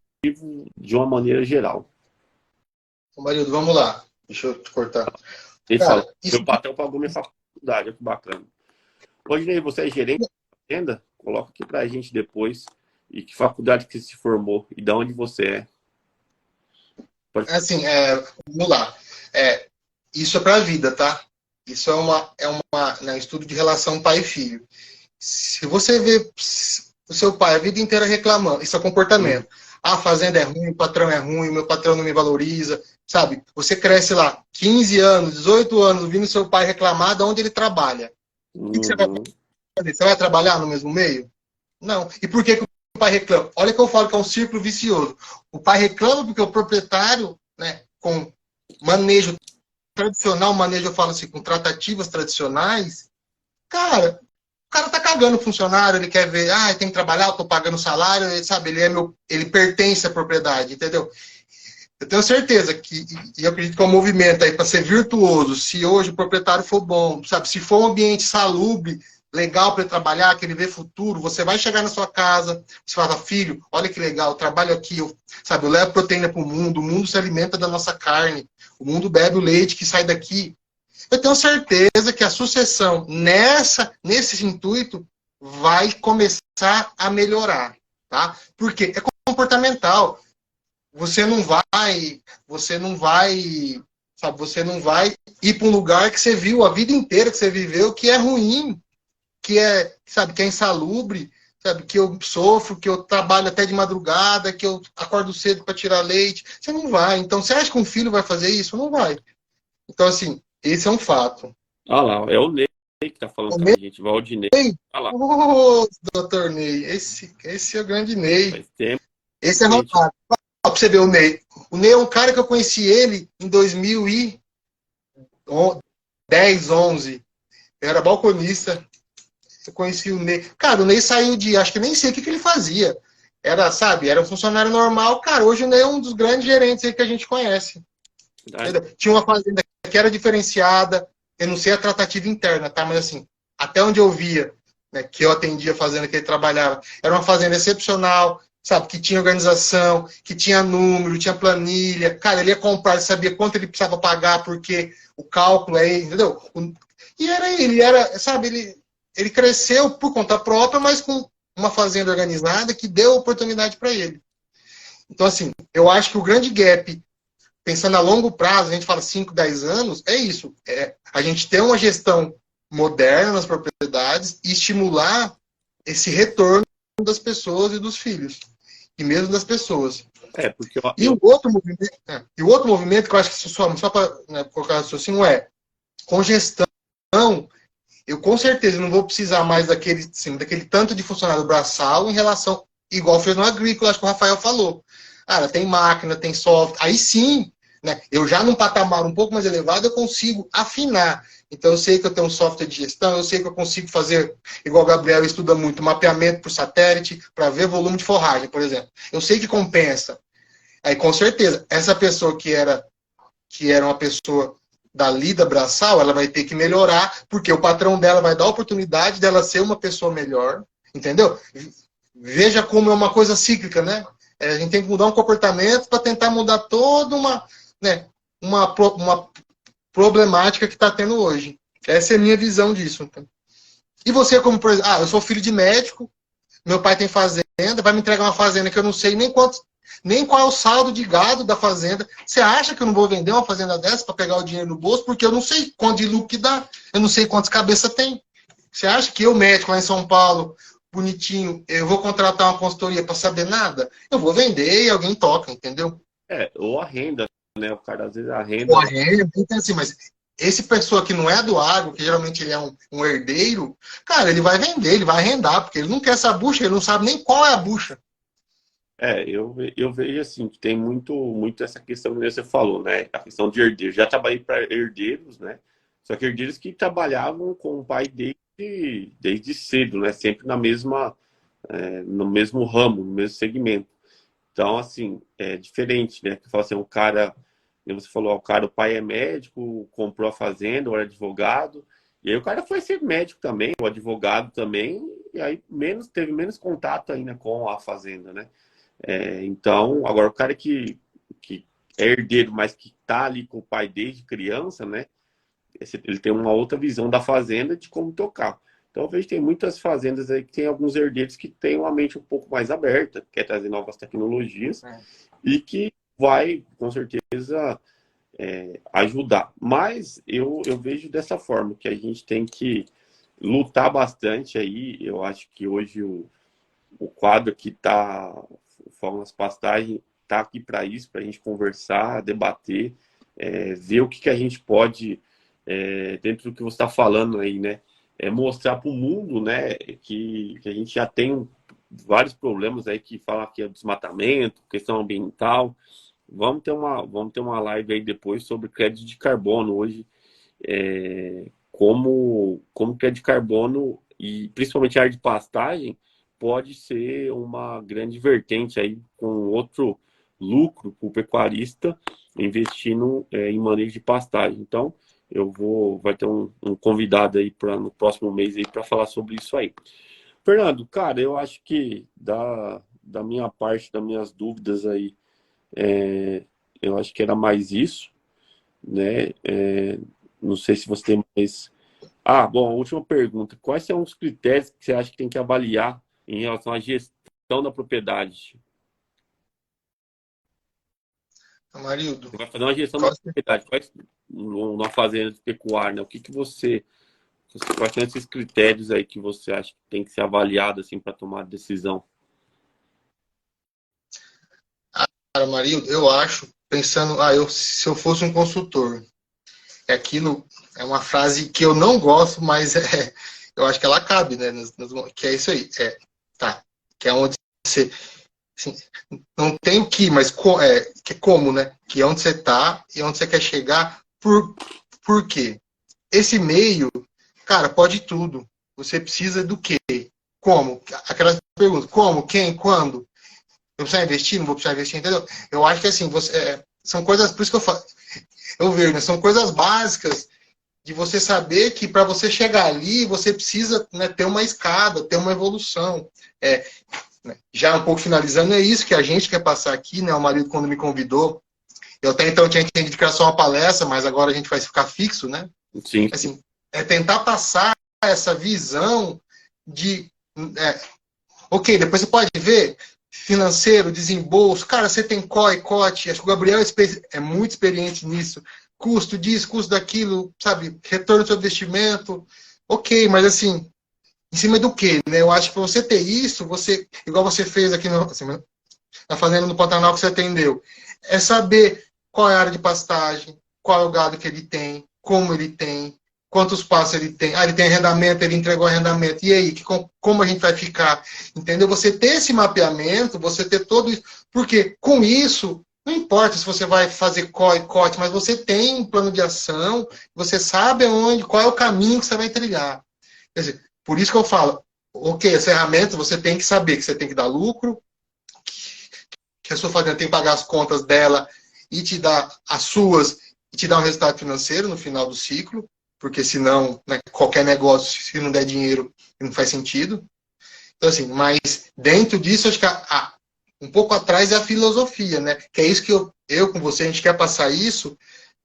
de uma maneira geral.
Marido, vamos lá. Deixa eu te cortar.
Ele fala, meu patrão pagou minha faculdade, olha que bacana. Rodinei, você é gerente de fazenda? Coloca aqui pra gente depois. E que faculdade que você se formou? E de onde você é?
Assim, vamos lá. Isso é para a vida, tá? Isso é um estudo de relação pai e filho. Se você vê o seu pai a vida inteira reclamando, isso é comportamento. a fazenda é ruim, o patrão é ruim, o meu patrão não me valoriza, sabe? Você cresce lá 15 anos, 18 anos, ouvindo seu pai reclamar de onde ele trabalha. O que você vai
Uhum.
fazer? Você vai trabalhar no mesmo meio? Não. E por que, que o pai reclama? Olha que eu falo que é um círculo vicioso. O pai reclama porque o proprietário, né, com manejo tradicional, manejo, eu falo assim, com tratativas tradicionais, cara, o cara tá cagando o funcionário, ele quer ver, tem que trabalhar, eu tô pagando salário, ele, sabe, ele pertence à propriedade, entendeu? Eu tenho certeza que, e eu acredito que é um movimento aí para ser virtuoso, se hoje o proprietário for bom, sabe, se for um ambiente salubre, legal para ele trabalhar, que ele vê futuro, você vai chegar na sua casa, você fala, filho, olha que legal, eu trabalho aqui, sabe, eu levo proteína para o mundo se alimenta da nossa carne, o mundo bebe o leite que sai daqui. Eu tenho certeza que a sucessão nesse intuito vai começar a melhorar, tá? Porque é comportamental. Você não vai, você não vai, sabe, você não vai ir para um lugar que você viu a vida inteira, que você viveu, que é ruim, que é, sabe, que é insalubre, sabe, que eu sofro, que eu trabalho até de madrugada, que eu acordo cedo para tirar leite. Você não vai. Então, você acha que um filho vai fazer isso? Não vai. Então, assim, esse é um fato.
Ah lá, é o Ney que tá falando
O
com a
Ney,
gente, Valdinei. Ah lá,
ô, doutor Ney, esse é o grande Ney.
faz tempo
Esse é
que a gente.
rodado. Ó, pra você ver o Ney. O Ney é um cara que eu conheci ele em 2010, 11. Eu era balconista. Eu conheci o Ney. Cara, o Ney saiu de. Acho que nem sei o que, que ele fazia. Era, sabe, era um funcionário normal. Cara, hoje o Ney é um dos grandes gerentes aí que a gente conhece.
Né?
Entendeu? Tinha uma fazenda que era diferenciada. Eu não sei a tratativa interna, tá? Mas assim, até onde eu via, né, que eu atendia a fazenda que ele trabalhava, era uma fazenda excepcional, sabe? Que tinha organização, que tinha número, tinha planilha. Cara, ele ia comprar, ele sabia quanto ele precisava pagar, porque o cálculo é ele, entendeu? E era ele, era, sabe, ele cresceu por conta própria, mas com uma fazenda organizada que deu oportunidade para ele. Então, assim, eu acho que o grande gap, pensando a longo prazo, a gente fala 5, 10 anos, é isso. É a gente ter uma gestão moderna nas propriedades e estimular esse retorno das pessoas e dos filhos. E mesmo das pessoas.
É, porque
E o outro movimento que eu acho que se soma, só para, né, colocar raciocínio, é com gestão, eu com certeza não vou precisar mais daquele, assim, daquele tanto de funcionário braçal em relação, igual fez no agrícola, acho que o Rafael falou. Cara, tem máquina, tem software. Aí sim, né, eu já num patamar um pouco mais elevado, eu consigo afinar. Então eu sei que eu tenho um software de gestão, eu sei que eu consigo fazer, igual o Gabriel estuda muito, mapeamento por satélite para ver volume de forragem, por exemplo. Eu sei que compensa. Aí com certeza, essa pessoa que era uma pessoa da lida braçal, ela vai ter que melhorar, porque o patrão dela vai dar a oportunidade dela ser uma pessoa melhor, entendeu? Veja como é uma coisa cíclica, né? A gente tem que mudar um comportamento para tentar mudar toda né, uma problemática que está tendo hoje. Essa é a minha visão disso. E você, como, por exemplo, eu sou filho de médico, meu pai tem fazenda, vai me entregar uma fazenda que eu não sei nem qual é o saldo de gado da fazenda. Você acha que eu não vou vender uma fazenda dessa para pegar o dinheiro no bolso? Porque eu não sei quanto de lucro que dá. Eu não sei quantas cabeças tem. Você acha que eu, médico lá em São Paulo, bonitinho, eu vou contratar uma consultoria para saber nada? Eu vou vender e alguém toca, entendeu?
ou a renda, né? O cara às vezes a renda.
Porra, então, assim, mas esse pessoa que não é do agro, que geralmente ele é um herdeiro, cara, ele vai vender, ele vai arrendar, porque ele não quer essa bucha, ele não sabe nem qual é a bucha.
Eu vejo assim, que tem muito essa questão que você falou, né? A questão de herdeiros. Já trabalhei para herdeiros, né? Só que herdeiros que trabalhavam com o pai desde cedo, né? Sempre no mesmo ramo, no mesmo segmento. Então, assim, é diferente, né? Que fala assim, um cara, como você falou, o pai é médico, comprou a fazenda, ou era advogado, e aí o cara foi ser médico também, o advogado também, e aí teve menos contato ainda com a fazenda, né? Então, agora o cara que é herdeiro, mas que tá ali com o pai desde criança, né? Ele tem uma outra visão da fazenda de como tocar. Então, eu vejo que tem muitas fazendas aí que tem alguns herdeiros que têm uma mente um pouco mais aberta, quer trazer novas tecnologias e que vai, com certeza, ajudar. Mas eu vejo dessa forma, que a gente tem que lutar bastante aí. Eu acho que hoje o quadro que está O Foco nas Pastagens está aqui para isso, para a gente conversar, debater, ver o que a gente pode, dentro do que você está falando aí, né? Mostrar para o mundo, né, que a gente já tem vários problemas aí que falam que é desmatamento, questão ambiental. Vamos ter uma live aí depois sobre crédito de carbono hoje, como crédito de carbono e principalmente a área de pastagem pode ser uma grande vertente aí com outro lucro para o pecuarista investindo em manejo de pastagem. Então, vai ter um convidado aí no próximo mês aí para falar sobre isso aí. Fernando, cara, eu acho que da minha parte, das minhas dúvidas aí, eu acho que era mais isso, né? Não sei se você tem mais. Bom, a última pergunta. Quais são os critérios que você acha que tem que avaliar em relação à gestão da propriedade?
Amarildo,
Você vai fazer uma gestão da propriedade, numa fazenda de pecuária, né? O que quais são esses critérios aí que você acha que tem que ser avaliado assim para tomar a decisão?
Cara, Amarildo, eu acho, pensando, se eu fosse um consultor, aquilo é uma frase que eu não gosto, mas eu acho que ela cabe, né? Que é isso aí. Tá. Que é onde você. Assim, não tem o que, mas que é como, né? Que é onde você está e onde você quer chegar. Por quê? Esse meio, cara, pode tudo. Você precisa do quê? Como? Aquelas perguntas. Como? Quem? Quando? Eu preciso investir? Não vou precisar investir, entendeu? Eu acho que assim, são coisas, por isso que eu vejo, né? São coisas básicas de você saber que para você chegar ali, você precisa, né, ter uma escada, ter uma evolução. Né? Já um pouco finalizando, é isso que a gente quer passar aqui, né? O marido, quando me convidou, eu até então tinha entendido que era só uma palestra, mas agora a gente vai ficar fixo, né?
Sim.
Assim, tentar passar essa visão de... ok, depois você pode ver financeiro, desembolso, cara, você tem COI, COT, acho que o Gabriel é muito experiente nisso, custo disso, custo daquilo, sabe, retorno sobre investimento, ok, mas assim, em cima do quê, né? Eu acho que para você ter isso, igual você fez aqui na fazenda no Pantanal que você atendeu, é saber qual é a área de pastagem, qual é o gado que ele tem, como ele tem, quantos passos ele tem. Ele tem arrendamento, ele entregou arrendamento. E aí, como a gente vai ficar? Entendeu? Você ter esse mapeamento, você ter todo isso. Porque com isso, não importa se você vai fazer COI, COT, mas você tem um plano de ação, você sabe qual é o caminho que você vai trilhar. Quer dizer, por isso que eu falo, ok, as ferramentas você tem que saber que você tem que dar lucro, que a sua fazenda tem que pagar as contas dela e te dar as suas, e te dar um resultado financeiro no final do ciclo, porque senão, né, qualquer negócio, se não der dinheiro, não faz sentido. Então, assim, mas dentro disso, acho que um pouco atrás é a filosofia, né? Que é isso que eu com você, a gente quer passar isso,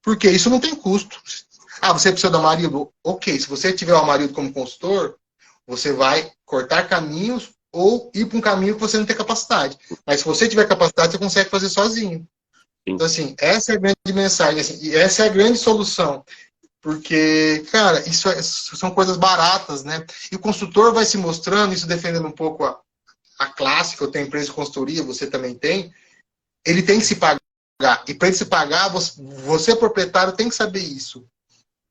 porque isso não tem custo. Você precisa do marido? Ok, se você tiver o marido como consultor, você vai cortar caminhos ou ir para um caminho que você não tem capacidade. Mas se você tiver capacidade, você consegue fazer sozinho. Então, assim, essa é a grande mensagem, assim, e essa é a grande solução. Porque, cara, isso são coisas baratas, né? E o consultor vai se mostrando, isso defendendo um pouco a classe, que eu tenho empresa de consultoria, você também tem, ele tem que se pagar. E para ele se pagar, você proprietário, tem que saber isso.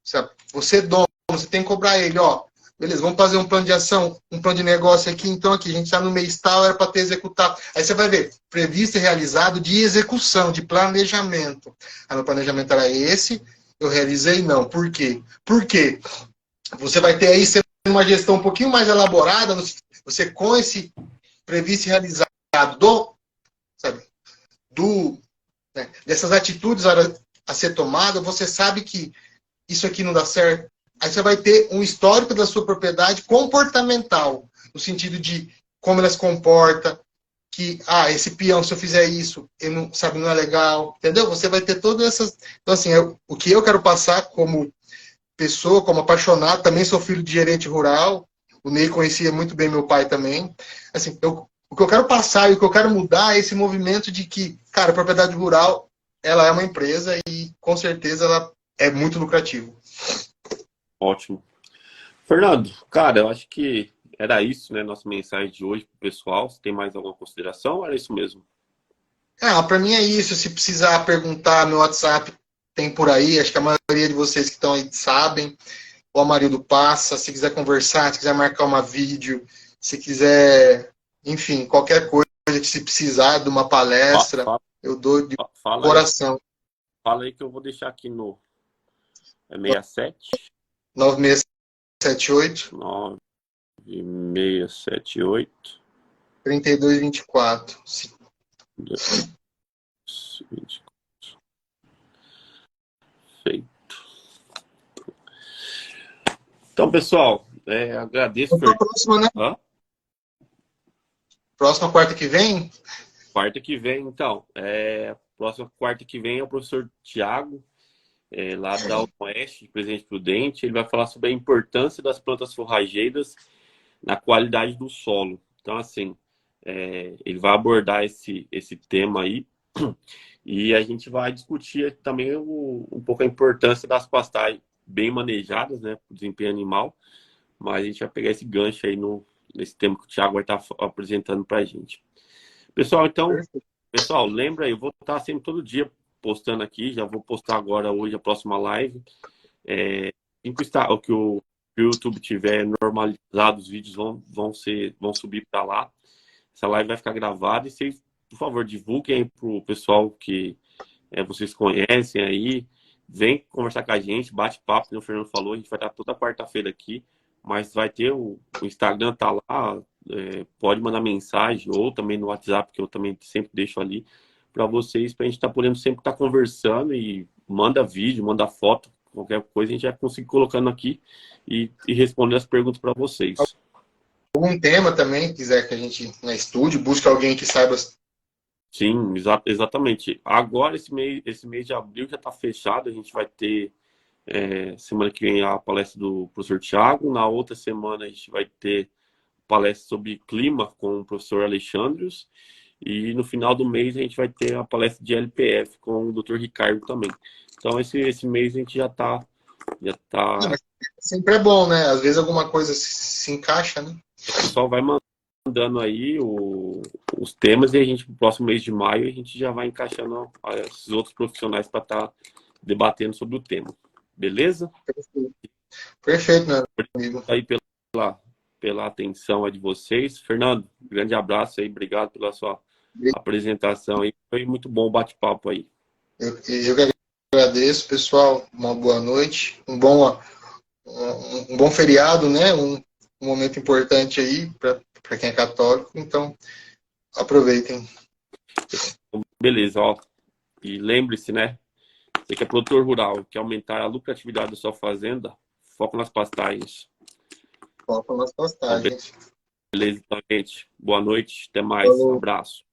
Sabe? Você dono, você tem que cobrar ele, ó. Beleza, vamos fazer um plano de ação, um plano de negócio aqui, então aqui, a gente está no mês tal, era para ter executado. Aí você vai ver, previsto e realizado de execução, de planejamento. Meu planejamento era esse, eu realizei não. Por quê? Porque você vai ter aí uma gestão um pouquinho mais elaborada, você com esse previsto e realizado dessas atitudes a ser tomada, você sabe que isso aqui não dá certo. Aí você vai ter um histórico da sua propriedade comportamental, no sentido de como ela se comporta, que, esse peão, se eu fizer isso, ele não, sabe, não é legal, entendeu? Você vai ter todas essas... Então, assim, o que eu quero passar como pessoa, como apaixonado, também sou filho de gerente rural, o Ney conhecia muito bem meu pai também. Assim, o que eu quero passar e o que eu quero mudar é esse movimento de que, cara, a propriedade rural, ela é uma empresa e, com certeza, ela é muito lucrativa.
Ótimo. Fernando, cara, eu acho que era isso, né? Nossa mensagem de hoje para o pessoal. Se tem mais alguma consideração, ou era isso mesmo?
Para mim é isso. Se precisar perguntar, meu WhatsApp tem por aí. Acho que a maioria de vocês que estão aí sabem. O Amarildo passa. Se quiser conversar, se quiser marcar uma vídeo, se quiser, enfim, qualquer coisa que se precisar de uma palestra,
Fala,
eu dou de
fala aí,
coração.
fala aí que eu vou deixar aqui no 67
9678
9678
3224.
20. Feito. Então, pessoal, agradeço.
Vamos para a próxima, né?
Hã?
Próxima quarta que vem?
Quarta que vem, então. Próxima quarta que vem é o professor Tiago, lá da Oeste, de Presidente Prudente. Ele vai falar sobre a importância das plantas forrageiras na qualidade do solo. Então, assim, ele vai abordar esse tema aí e a gente vai discutir também um pouco a importância das pastagens bem manejadas, né, para o desempenho animal, mas a gente vai pegar esse gancho aí nesse tema que o Thiago vai estar apresentando para a gente. Pessoal, então, lembra aí, eu vou estar sempre todo dia postando aqui, já vou postar agora hoje a próxima live. O que o YouTube tiver normalizado, os vídeos vão subir para lá. Essa live vai ficar gravada e vocês, por favor, divulguem para o pessoal que vocês conhecem aí. Vem conversar com a gente, bate papo, como o Fernando falou, a gente vai estar toda quarta-feira aqui, mas vai ter o Instagram, tá lá, pode mandar mensagem ou também no WhatsApp, que eu também sempre deixo ali para vocês, para a gente estar podendo sempre estar conversando e manda vídeo, manda foto, qualquer coisa a gente já conseguir colocando aqui e responder as perguntas para vocês.
Algum tema também, quiser que a gente na estúdio, busque alguém que saiba.
Sim, exatamente. Agora, esse mês de abril já está fechado. A gente vai ter, semana que vem, a palestra do professor Tiago. Na outra semana, a gente vai ter palestra sobre clima com o professor Alexandrios. E no final do mês, a gente vai ter a palestra de LPF com o Dr. Ricardo também. Então, esse mês a gente já está.
Não, mas sempre é bom, né? Às vezes alguma coisa se encaixa, né?
O pessoal vai mandando aí os temas e a gente, no próximo mês de maio, a gente já vai encaixando esses outros profissionais para estar debatendo sobre o tema. Beleza?
Perfeito, meu amigo.
Aí pela atenção aí de vocês. Fernando, grande abraço aí, obrigado pela sua apresentação aí. Foi muito bom o bate-papo aí.
Eu que agradeço, pessoal. Uma boa noite, um bom feriado, né? Um momento importante aí para quem é católico. Então, aproveitem.
Beleza, ó. E lembre-se, né? Você que é produtor rural, quer aumentar a lucratividade da sua fazenda, foco nas pastagens.
Foco nas pastagens.
Beleza, então, gente. Boa noite, até mais.
Falou.
Abraço.